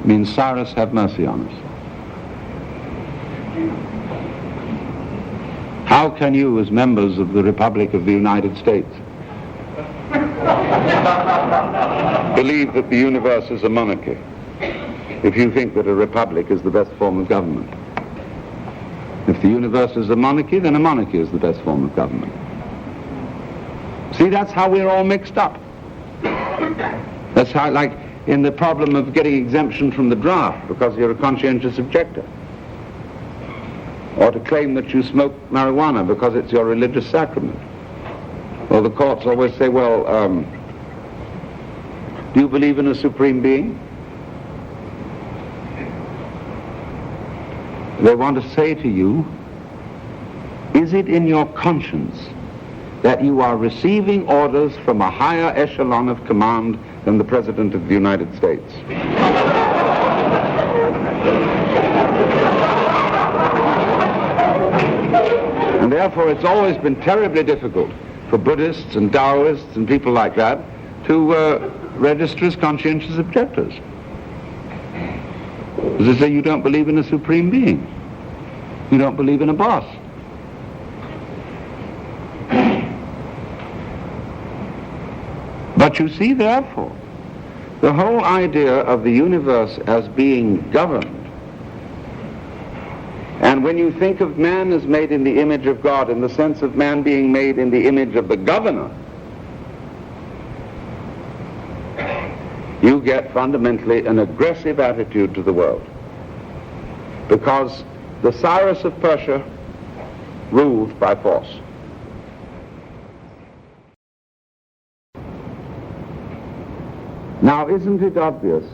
it means Cyrus, have mercy on us. How can you, as members of the Republic of the United States, believe that the universe is a monarchy if you think that a republic is the best form of government? If the universe is a monarchy, then a monarchy is the best form of government. See, that's how we're all mixed up. That's how, like in the problem of getting exemption from the draft because you're a conscientious objector, or to claim that you smoke marijuana because it's your religious sacrament. Well, the courts always say, well, do you believe in a supreme being? They want to say to you, is it in your conscience that you are receiving orders from a higher echelon of command than the President of the United States? And therefore it's always been terribly difficult for Buddhists and Taoists and people like that to register as conscientious objectors. As they say, you don't believe in a supreme being. You don't believe in a boss. But you see, therefore, the whole idea of the universe as being governed and And when you think of man as made in the image of God, in the sense of man being made in the image of the governor, you get fundamentally an aggressive attitude to the world. Because the Cyrus of Persia ruled by force. Now, isn't it obvious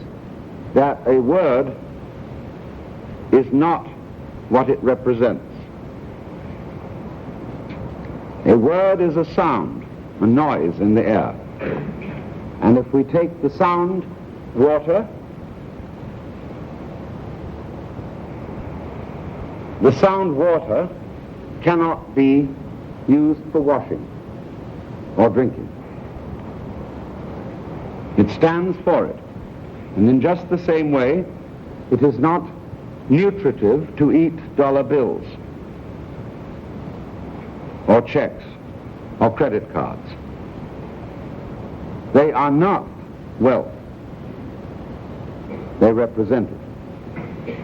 that a word is not what it represents? A word is a sound, a noise in the air. And if we take the sound water, the sound water cannot be used for washing or drinking. It stands for it. And in just the same way, it is not nutritive to eat dollar bills or checks or credit cards. They are not wealth. They represent it.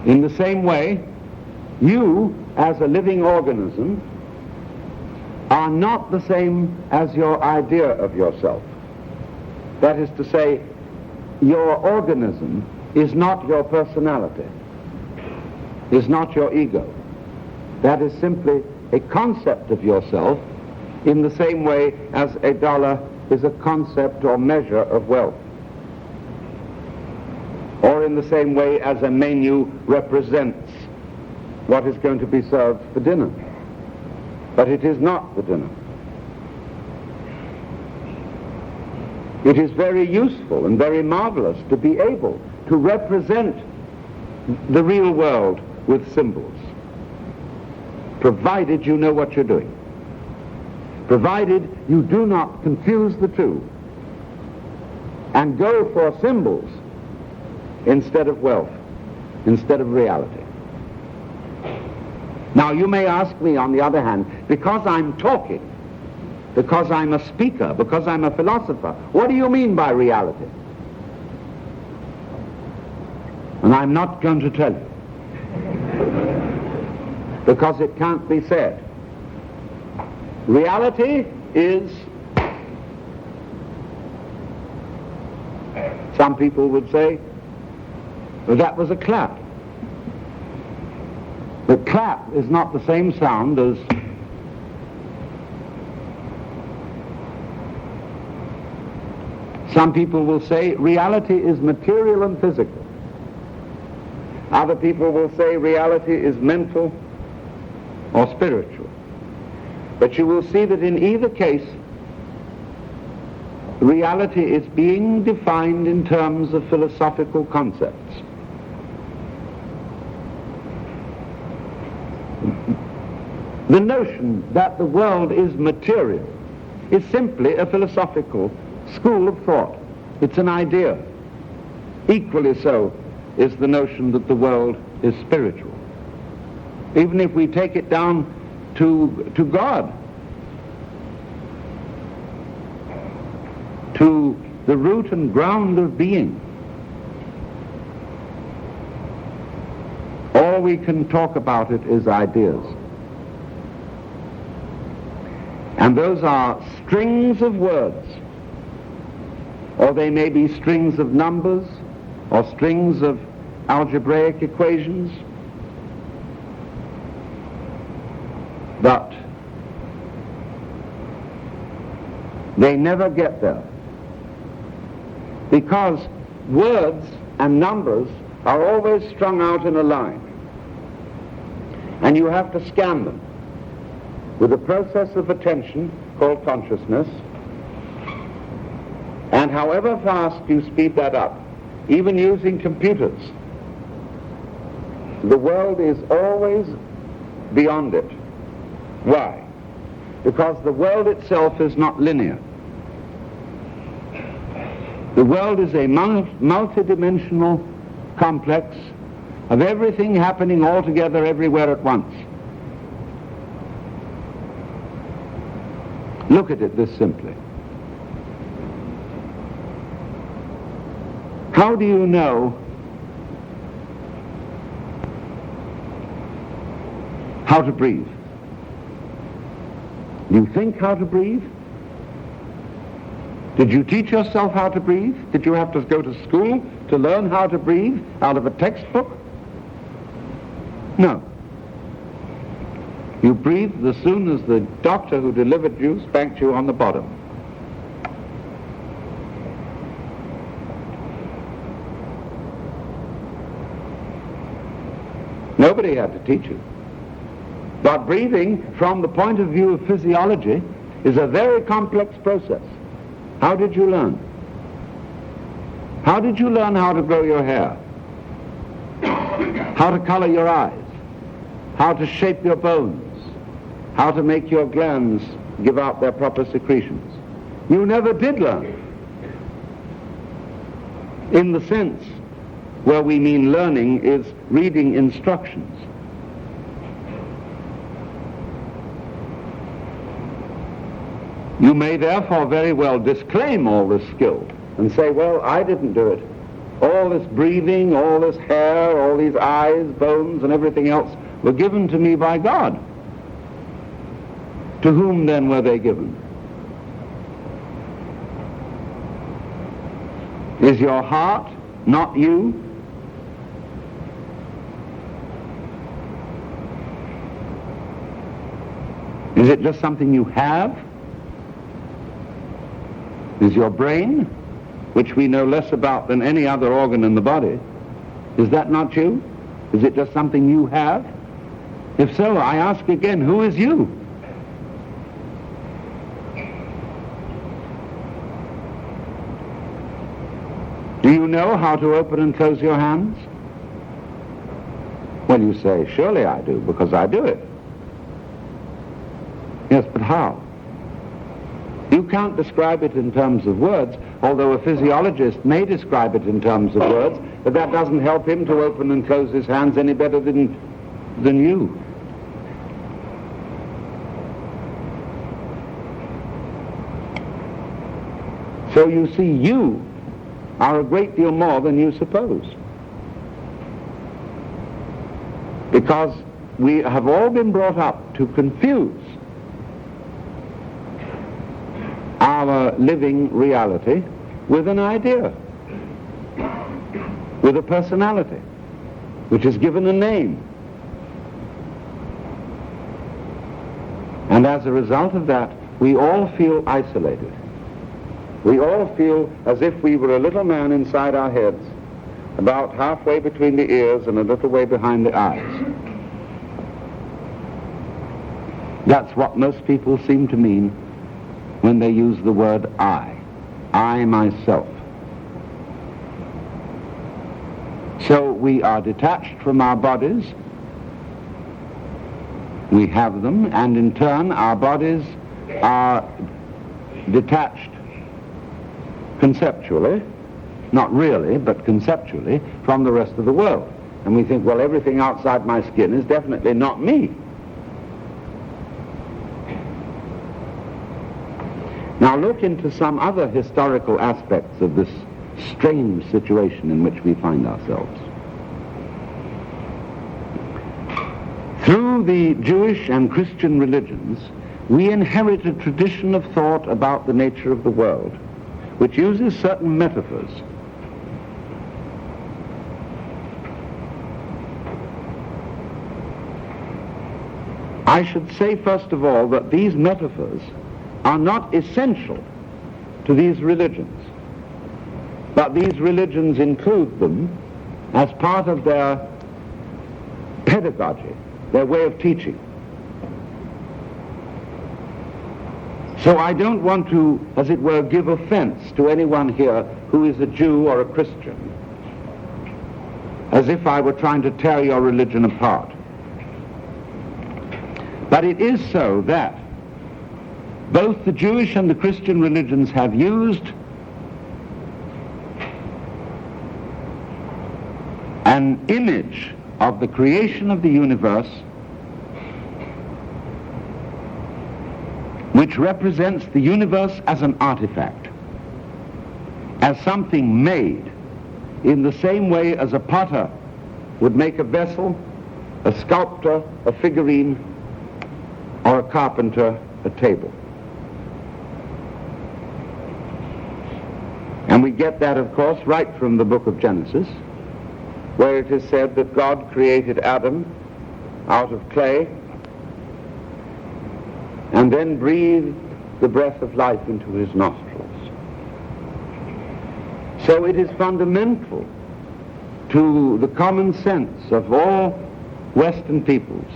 In the same way, you, as a living organism, are not the same as your idea of yourself. That is to say, your organism is not your personality, is not your ego. That is simply a concept of yourself, in the same way as a dollar is a concept or measure of wealth, or in the same way as a menu represents what is going to be served for dinner. But it is not the dinner. It is very useful and very marvelous to be able to represent the real world with symbols, provided you know what you're doing, provided you do not confuse the two and go for symbols instead of wealth, instead of reality. Now, you may ask me, on the other hand, because I'm talking, because I'm a speaker, because I'm a philosopher, what do you mean by reality? And I'm not going to tell you, because it can't be said. Reality is, some people would say, well, that was a clap. But clap is not the same sound as some people will say reality is material and physical. Other people will say reality is mental or spiritual. But you will see that in either case, reality is being defined in terms of philosophical concepts. The notion that the world is material is simply a philosophical school of thought. It's an idea. Equally so is the notion that the world is spiritual. Even if we take it down to God, to the root and ground of being, all we can talk about it is ideas. And those are strings of words, or they may be strings of numbers, or strings of algebraic equations. But they never get there, because words and numbers are always strung out in a line, and you have to scan them with a process of attention called consciousness. And however fast you speed that up, even using computers, the world is always beyond it. Why? Because the world itself is not linear. The world is a multidimensional complex of everything happening all together everywhere at once. Look at it this simply. How do you know how to breathe? Do you think how to breathe? Did you teach yourself how to breathe? Did you have to go to school to learn how to breathe out of a textbook? No. You breathed as soon as the doctor who delivered you spanked you on the bottom. Nobody had to teach you. But breathing, from the point of view of physiology, is a very complex process. How did you learn? How did you learn how to grow your hair? How to color your eyes? How to shape your bones? How to make your glands give out their proper secretions? You never did learn. In the sense where we mean learning is reading instructions. You may therefore very well disclaim all this skill and say, well, I didn't do it. All this breathing, all this hair, all these eyes, bones, and everything else were given to me by God. To whom then were they given? Is your heart not you? Is it just something you have? Is your brain, which we know less about than any other organ in the body, is that not you? Is it just something you have? If so, I ask again, who is you? Do you know how to open and close your hands? Well, you say, surely I do, because I do it. Yes, but how? You can't describe it in terms of words, although a physiologist may describe it in terms of words, but that doesn't help him to open and close his hands any better than you. So you see, you are a great deal more than you suppose. Because we have all been brought up to confuse our living reality with an idea, with a personality, which is given a name. And as a result of that, we all feel isolated. We all feel as if we were a little man inside our heads, about halfway between the ears and a little way behind the eyes. That's what most people seem to mean when they use the word I myself. So we are detached from our bodies, we have them, and in turn our bodies are detached conceptually, not really, but conceptually, from the rest of the world. And we think, well, everything outside my skin is definitely not me. Now look into some other historical aspects of this strange situation in which we find ourselves. Through the Jewish and Christian religions, we inherit a tradition of thought about the nature of the world, which uses certain metaphors. I should say, first of all, that these metaphors are not essential to these religions, but these religions include them as part of their pedagogy, their way of teaching. So I don't want to, as it were, give offense to anyone here who is a Jew or a Christian, as if I were trying to tear your religion apart. But it is so that both the Jewish and the Christian religions have used an image of the creation of the universe which represents the universe as an artifact, as something made in the same way as a potter would make a vessel a sculptor a figurine, or a carpenter a table. And we get that, of course, right from the book of Genesis, where it is said that God created Adam out of clay and then breathed the breath of life into his nostrils. So it is fundamental to the common sense of all Western peoples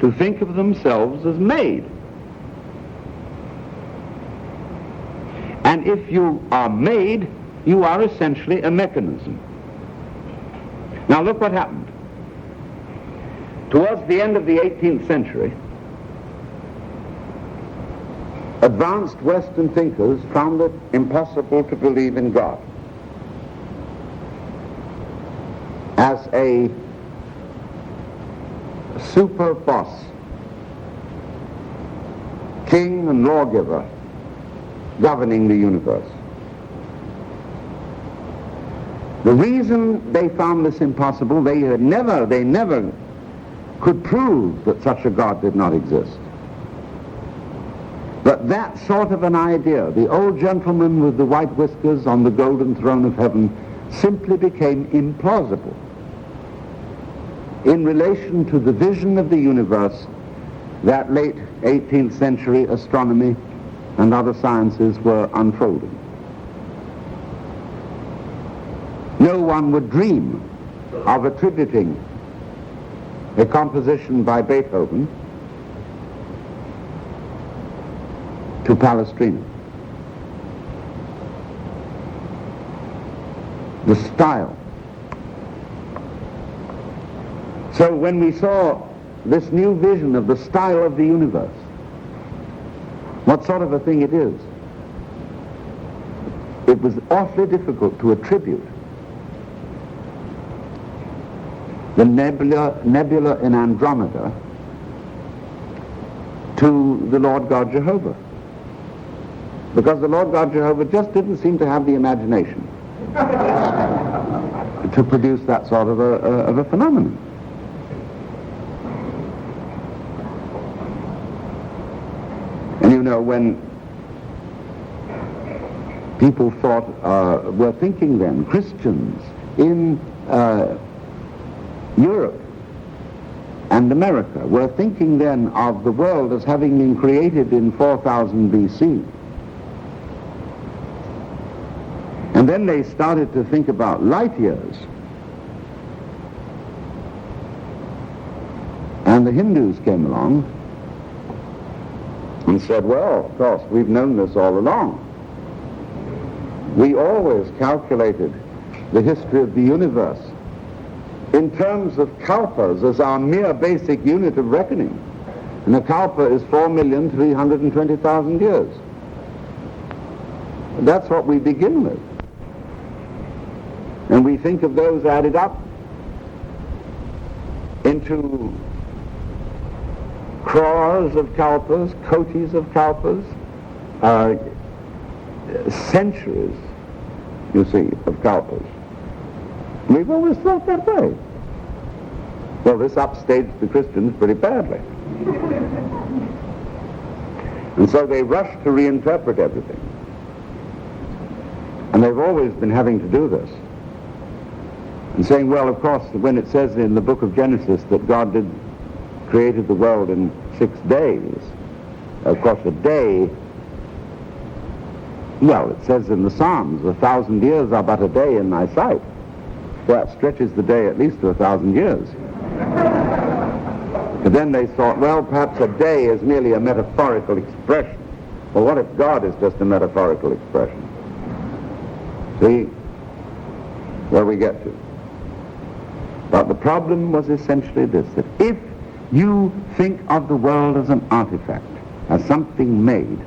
to think of themselves as made. And if you are made, you are essentially a mechanism. Now look what happened. Towards the end of the 18th century, advanced Western thinkers found it impossible to believe in God as a super boss, king and lawgiver governing the universe. The reason they found this impossible, they never could prove that such a God did not exist. But that sort of an idea, the old gentleman with the white whiskers on the golden throne of heaven, simply became implausible in relation to the vision of the universe that late 18th century astronomy and other sciences were unfolding. No one would dream of attributing a composition by Beethoven to Palestrina. The style. So when we saw this new vision of the style of the universe, what sort of a thing it is, it was awfully difficult to attribute the nebula in Andromeda to the Lord God Jehovah. Because the Lord God Jehovah just didn't seem to have the imagination to produce that sort of a phenomenon. And you know, when people were thinking then, Christians in Europe and America were thinking then of the world as having been created in 4000 BC. And then they started to think about light years. And the Hindus came along and said, well, of course, we've known this all along. We always calculated the history of the universe in terms of kalpas as our mere basic unit of reckoning. And a kalpa is 4,320,000 years. That's what we begin with. And we think of those added up into crores of kalpas, kotis of kalpas, centuries, you see, of kalpas. We've always thought that way. Well, this upstaged the Christians pretty badly. And so they rushed to reinterpret everything. And they've always been having to do this. And saying, well, of course, when it says in the book of Genesis that God created the world in 6 days, of course a day, well, it says in the Psalms, 1,000 years are but a day in thy sight. Well, that stretches the day at least to 1,000 years. But then they thought, well, perhaps a day is merely a metaphorical expression. Well, what if God is just a metaphorical expression? See where we get to. But the problem was essentially this, that if you think of the world as an artifact, as something made,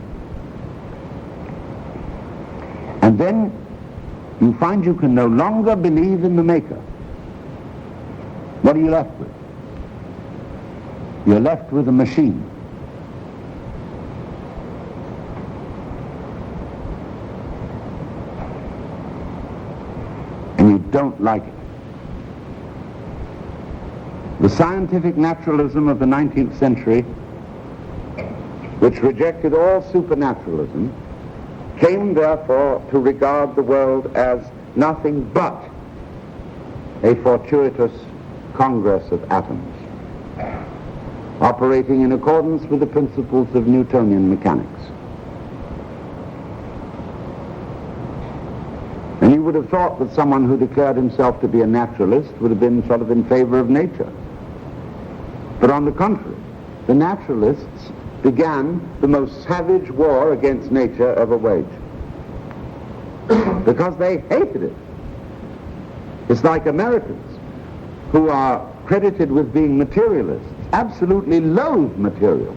and then you find you can no longer believe in the maker, what are you left with? You're left with a machine. And you don't like it. The scientific naturalism of the 19th century, which rejected all supernaturalism, came therefore to regard the world as nothing but a fortuitous congress of atoms, operating in accordance with the principles of Newtonian mechanics. And you would have thought that someone who declared himself to be a naturalist would have been sort of in favor of nature. But on the contrary, the naturalists began the most savage war against nature ever waged, because they hated it. It's like Americans, who are credited with being materialists, absolutely loathe material.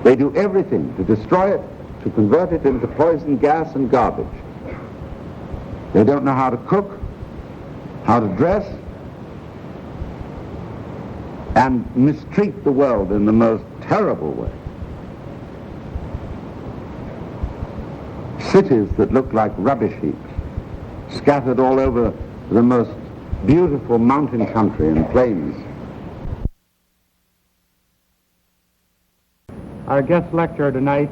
They do everything to destroy it, to convert it into poison gas and garbage. They don't know how to cook, how to dress, and mistreat the world in the most terrible way. Cities that look like rubbish heaps, scattered all over the most beautiful mountain country and plains. Our guest lecturer tonight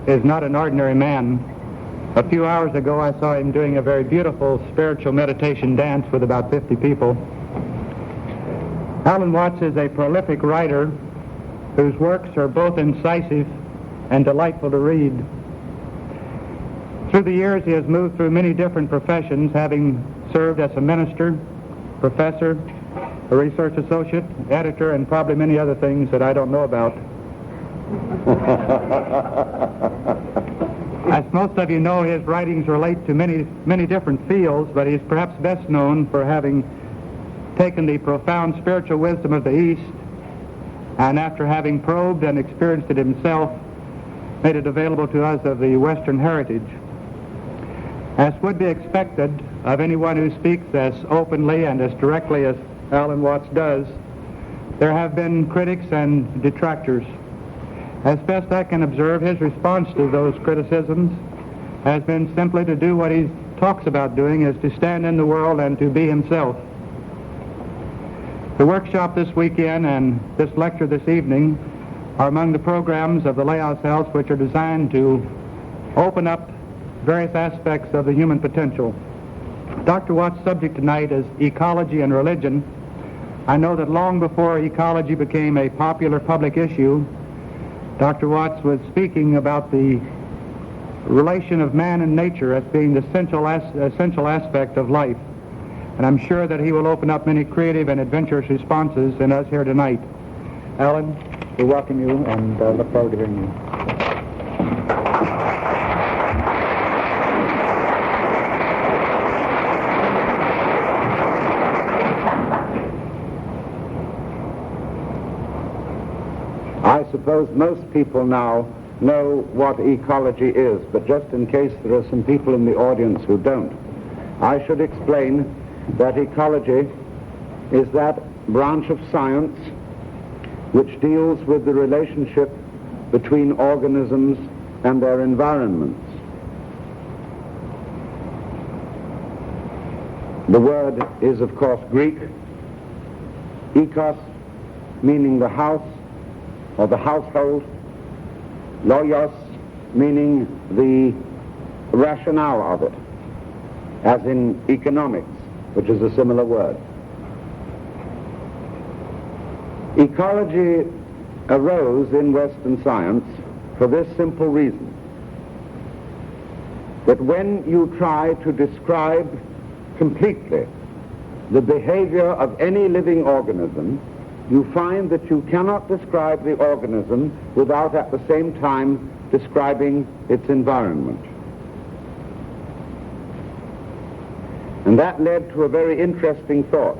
is not an ordinary man. A few hours ago I saw him doing a very beautiful spiritual meditation dance with about 50 people. Alan Watts is a prolific writer whose works are both incisive and delightful to read. Through the years he has moved through many different professions, having served as a minister, professor, a research associate, editor, and probably many other things that I don't know about. As most of you know, his writings relate to many different fields, but he's perhaps best known for having taken the profound spiritual wisdom of the East and, after having probed and experienced it himself, made it available to us of the Western heritage. As would be expected of anyone who speaks as openly and as directly as Alan Watts does, there have been critics and detractors. As best I can observe, his response to those criticisms has been simply to do what he talks about doing, is to stand in the world and to be himself. The workshop this weekend and this lecture this evening are among the programs of the Laos House, which are designed to open up various aspects of the human potential. Dr. Watts' subject tonight is ecology and religion. I know that long before ecology became a popular public issue, Dr. Watts was speaking about the relation of man and nature as being the essential aspect of life. And I'm sure that he will open up many creative and adventurous responses in us here tonight. Alan, we welcome you and look forward to hearing you. I suppose most people now know what ecology is, but just in case there are some people in the audience who don't, I should explain that ecology is that branch of science which deals with the relationship between organisms and their environments. The word is, of course, Greek, ekos, meaning the house or the household, loios, meaning the rationale of it, as in economics, which is a similar word. Ecology arose in Western science for this simple reason, that when you try to describe completely the behavior of any living organism, you find that you cannot describe the organism without at the same time describing its environment. And that led to a very interesting thought,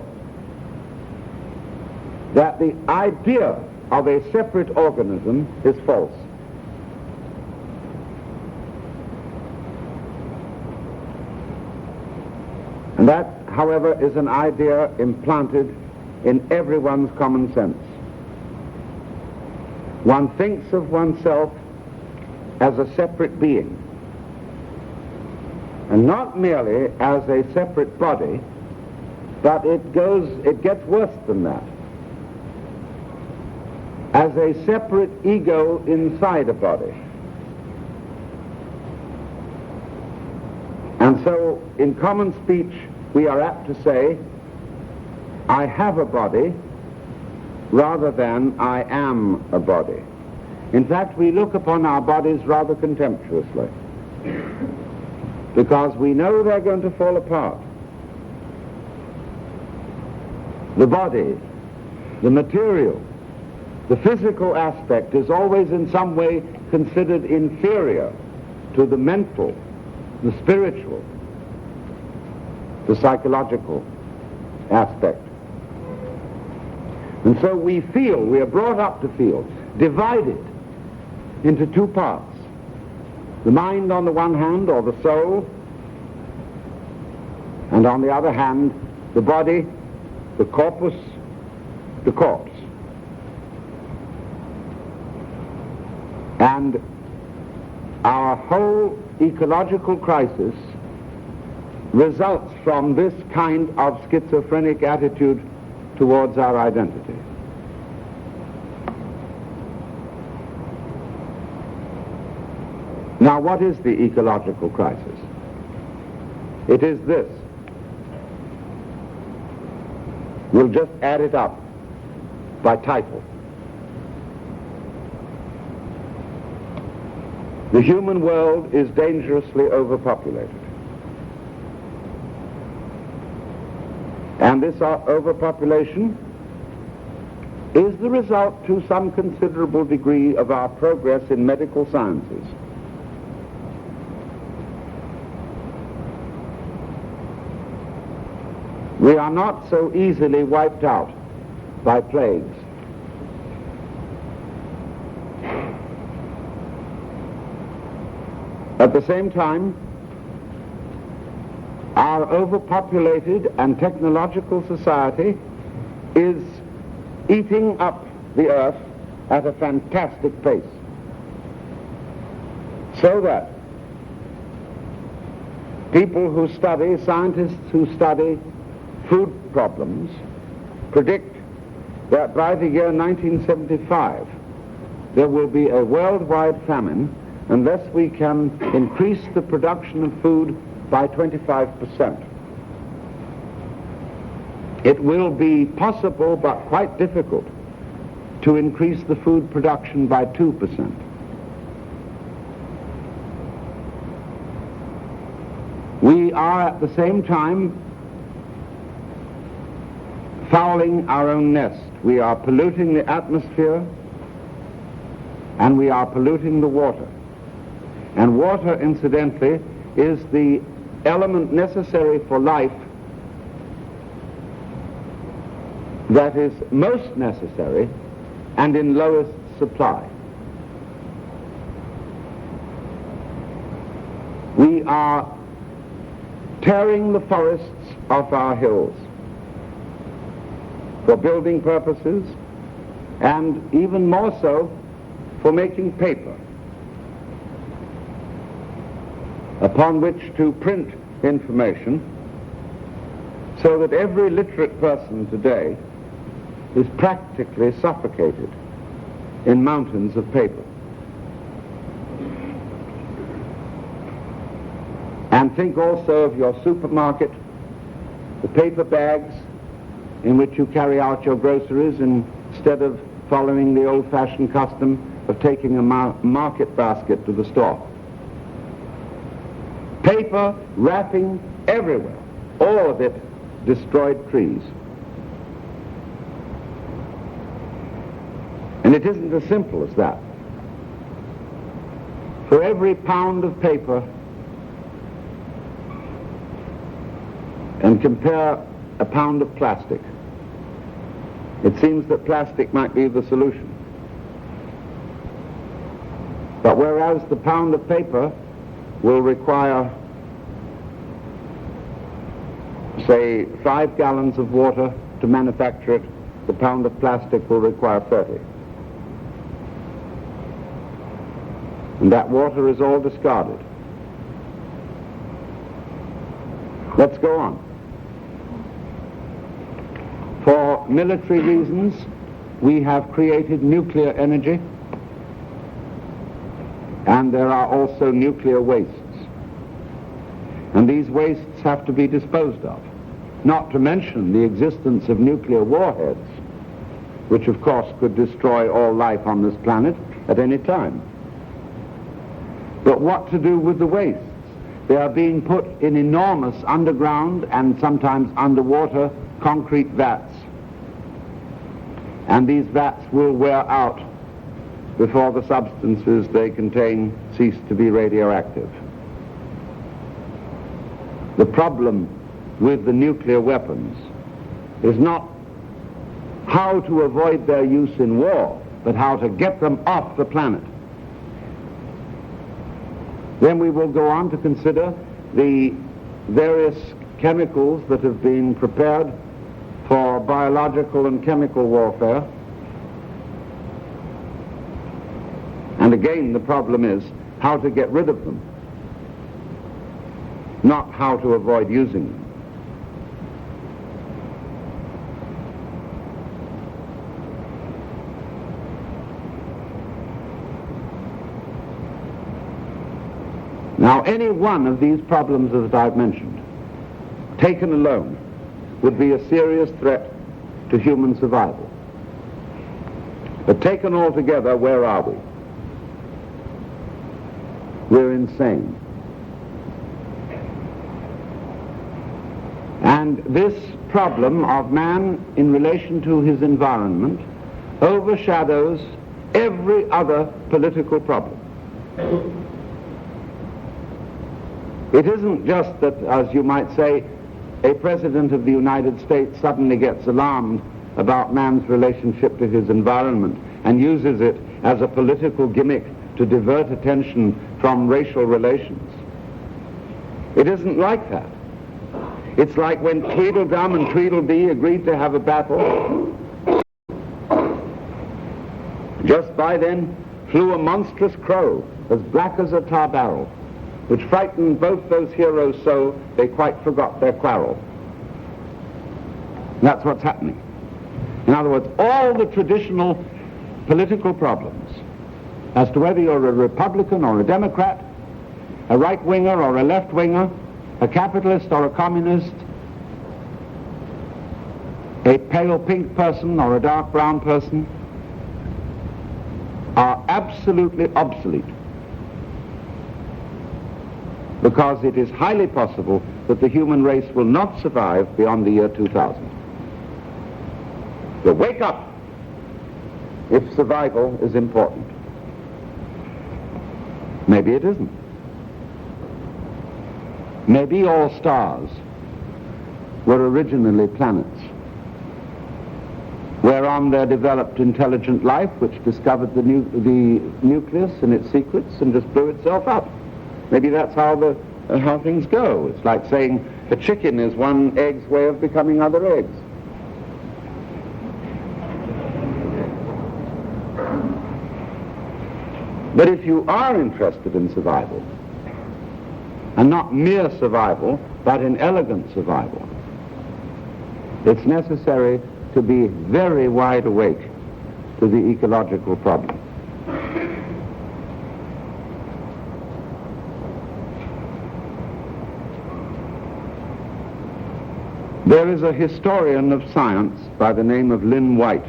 that the idea of a separate organism is false. And that, however, is an idea implanted in everyone's common sense. One thinks of oneself as a separate being, and not merely as a separate body, But it gets worse than that. As a separate ego inside a body. And so, in common speech, we are apt to say, I have a body, rather than I am a body. In fact, we look upon our bodies rather contemptuously, because we know they're going to fall apart. The body, the material, the physical aspect is always in some way considered inferior to the mental, the spiritual, the psychological aspect. And so we are brought up to feel, divided into two parts. The mind on the one hand, or the soul, and on the other hand, the body, the corpus, the corpse. And our whole ecological crisis results from this kind of schizophrenic attitude towards our identity. Now, what is the ecological crisis? It is this. We'll just add it up by title. The human world is dangerously overpopulated. And this overpopulation is the result, to some considerable degree, of our progress in medical sciences. We are not so easily wiped out by plagues. At the same time, our overpopulated and technological society is eating up the earth at a fantastic pace. So that people who study, scientists who study food problems, predict that by the year 1975 there will be a worldwide famine unless we can increase the production of food by 25%. It will be possible, but quite difficult, to increase the food production by 2%. We are at the same time fouling our own nest. We are polluting the atmosphere, and we are polluting the water. And water, incidentally, is the element necessary for life that is most necessary and in lowest supply. We are tearing the forests off our hills for building purposes, and even more so for making paper upon which to print information, so that every literate person today is practically suffocated in mountains of paper. And think also of your supermarket, the paper bags in which you carry out your groceries instead of following the old-fashioned custom of taking a market basket to the store. Paper wrapping everywhere, all of it destroyed trees. And it isn't as simple as that. For every pound of paper, and compare a pound of plastic, it seems that plastic might be the solution. But whereas the pound of paper will require, say, 5 gallons of water to manufacture it, the pound of plastic will require 30. And that water is all discarded. Let's go on. military reasons, we have created nuclear energy, and there are also nuclear wastes. And these wastes have to be disposed of, not to mention the existence of nuclear warheads, which of course could destroy all life on this planet at any time. But what to do with the wastes? They are being put in enormous underground and sometimes underwater concrete vats. And these vats will wear out before the substances they contain cease to be radioactive. The problem with the nuclear weapons is not how to avoid their use in war, but how to get them off the planet. Then we will go on to consider the various chemicals that have been prepared for biological and chemical warfare. And again, the problem is how to get rid of them, not how to avoid using them. Now, any one of these problems that I've mentioned, taken alone, would be a serious threat to human survival. But taken all together, where are we? We're insane. And this problem of man in relation to his environment overshadows every other political problem. It isn't just that, as you might say, a president of the United States suddenly gets alarmed about man's relationship to his environment and uses it as a political gimmick to divert attention from racial relations. It isn't like that. It's like when Tweedledum and Tweedledee agreed to have a battle. Just by then flew a monstrous crow as black as a tar barrel, which frightened both those heroes so they quite forgot their quarrel. That's what's happening. In other words, all the traditional political problems, as to whether you're a Republican or a Democrat, a right-winger or a left-winger, a capitalist or a communist, a pale pink person or a dark brown person, are absolutely obsolete, because it is highly possible that the human race will not survive beyond the year 2000. So wake up if survival is important. Maybe it isn't. Maybe all stars were originally planets, whereon there developed intelligent life which discovered the nucleus and its secrets and just blew itself up. Maybe that's how things go. It's like saying a chicken is one egg's way of becoming other eggs. But if you are interested in survival, and not mere survival, but in elegant survival, it's necessary to be very wide awake to the ecological problem. There is a historian of science by the name of Lynn White,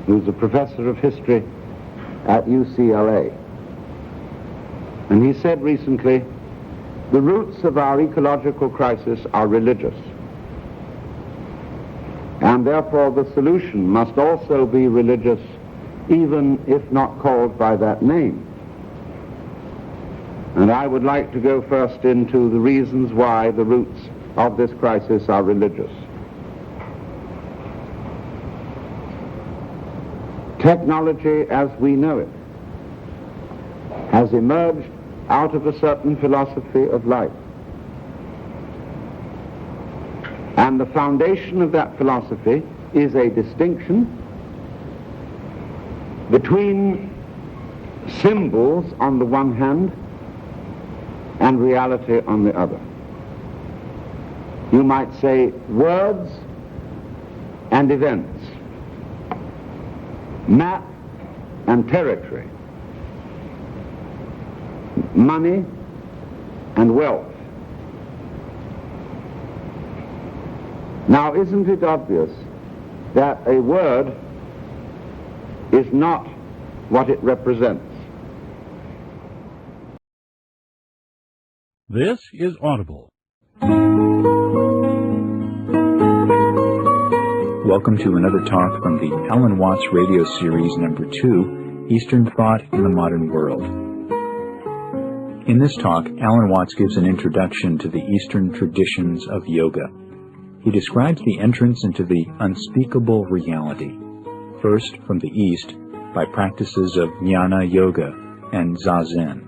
who's a professor of history at UCLA. And he said recently, the roots of our ecological crisis are religious. And therefore the solution must also be religious, even if not called by that name. And I would like to go first into the reasons why the roots of this crisis are religious. Technology as we know it has emerged out of a certain philosophy of life. And the foundation of that philosophy is a distinction between symbols on the one hand and reality on the other. You might say words and events. map and territory, money and wealth. Now, isn't it obvious that a word is not what it represents? This is Audible. Welcome to another talk from the Alan Watts radio series number 2, Eastern Thought in the Modern World. In this talk, Alan Watts gives an introduction to the Eastern traditions of yoga. He describes the entrance into the unspeakable reality, first from the East by practices of Jnana Yoga and Zazen,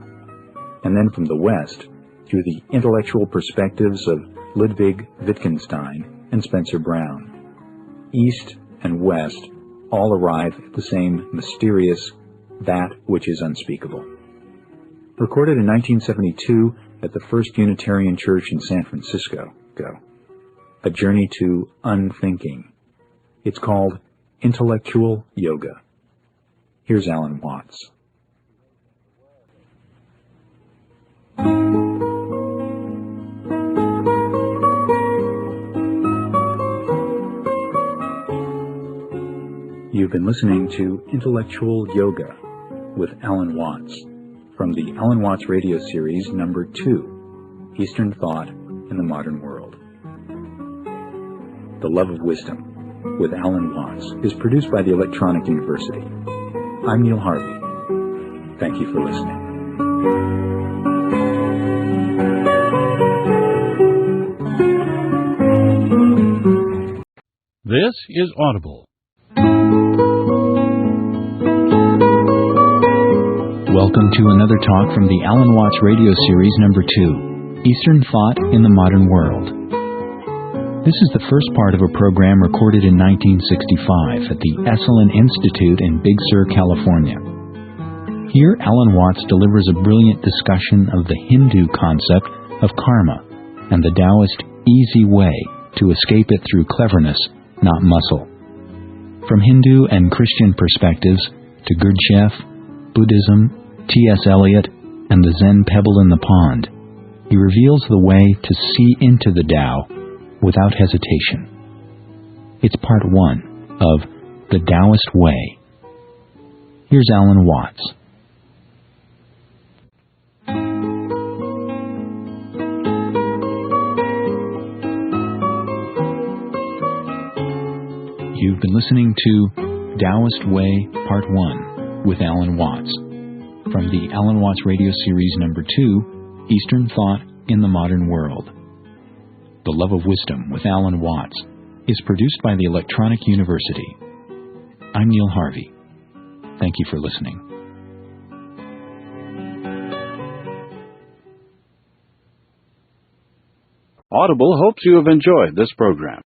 and then from the West through the intellectual perspectives of Ludwig Wittgenstein and Spencer Brown. East and West all arrive at the same mysterious, that which is unspeakable. Recorded in 1972 at the First Unitarian Church in San Francisco, A Journey to Unthinking. It's called Intellectual Yoga. Here's Alan Watts. You've been listening to Intellectual Yoga with Alan Watts from the Alan Watts radio series number 2, Eastern Thought in the Modern World. The Love of Wisdom with Alan Watts is produced by the Electronic University. I'm Neil Harvey. Thank you for listening. This is Audible. Welcome to another talk from the Alan Watts radio series number 2, Eastern Thought in the Modern World. This is the first part of a program recorded in 1965 at the Esalen Institute in Big Sur, California. Here, Alan Watts delivers a brilliant discussion of the Hindu concept of karma and the Taoist easy way to escape it through cleverness, not muscle. From Hindu and Christian perspectives to Gurdjieff, Buddhism, T.S. Eliot, and the Zen pebble in the pond, he reveals the way to see into the Tao without hesitation. It's part 1 of The Taoist Way. Here's Alan Watts. You've been listening to Taoist Way Part 1 with Alan Watts from the Alan Watts radio series number 2, Eastern Thought in the Modern World. The Love of Wisdom with Alan Watts is produced by the Electronic University. I'm Neil Harvey. Thank you for listening. Audible hopes you have enjoyed this program.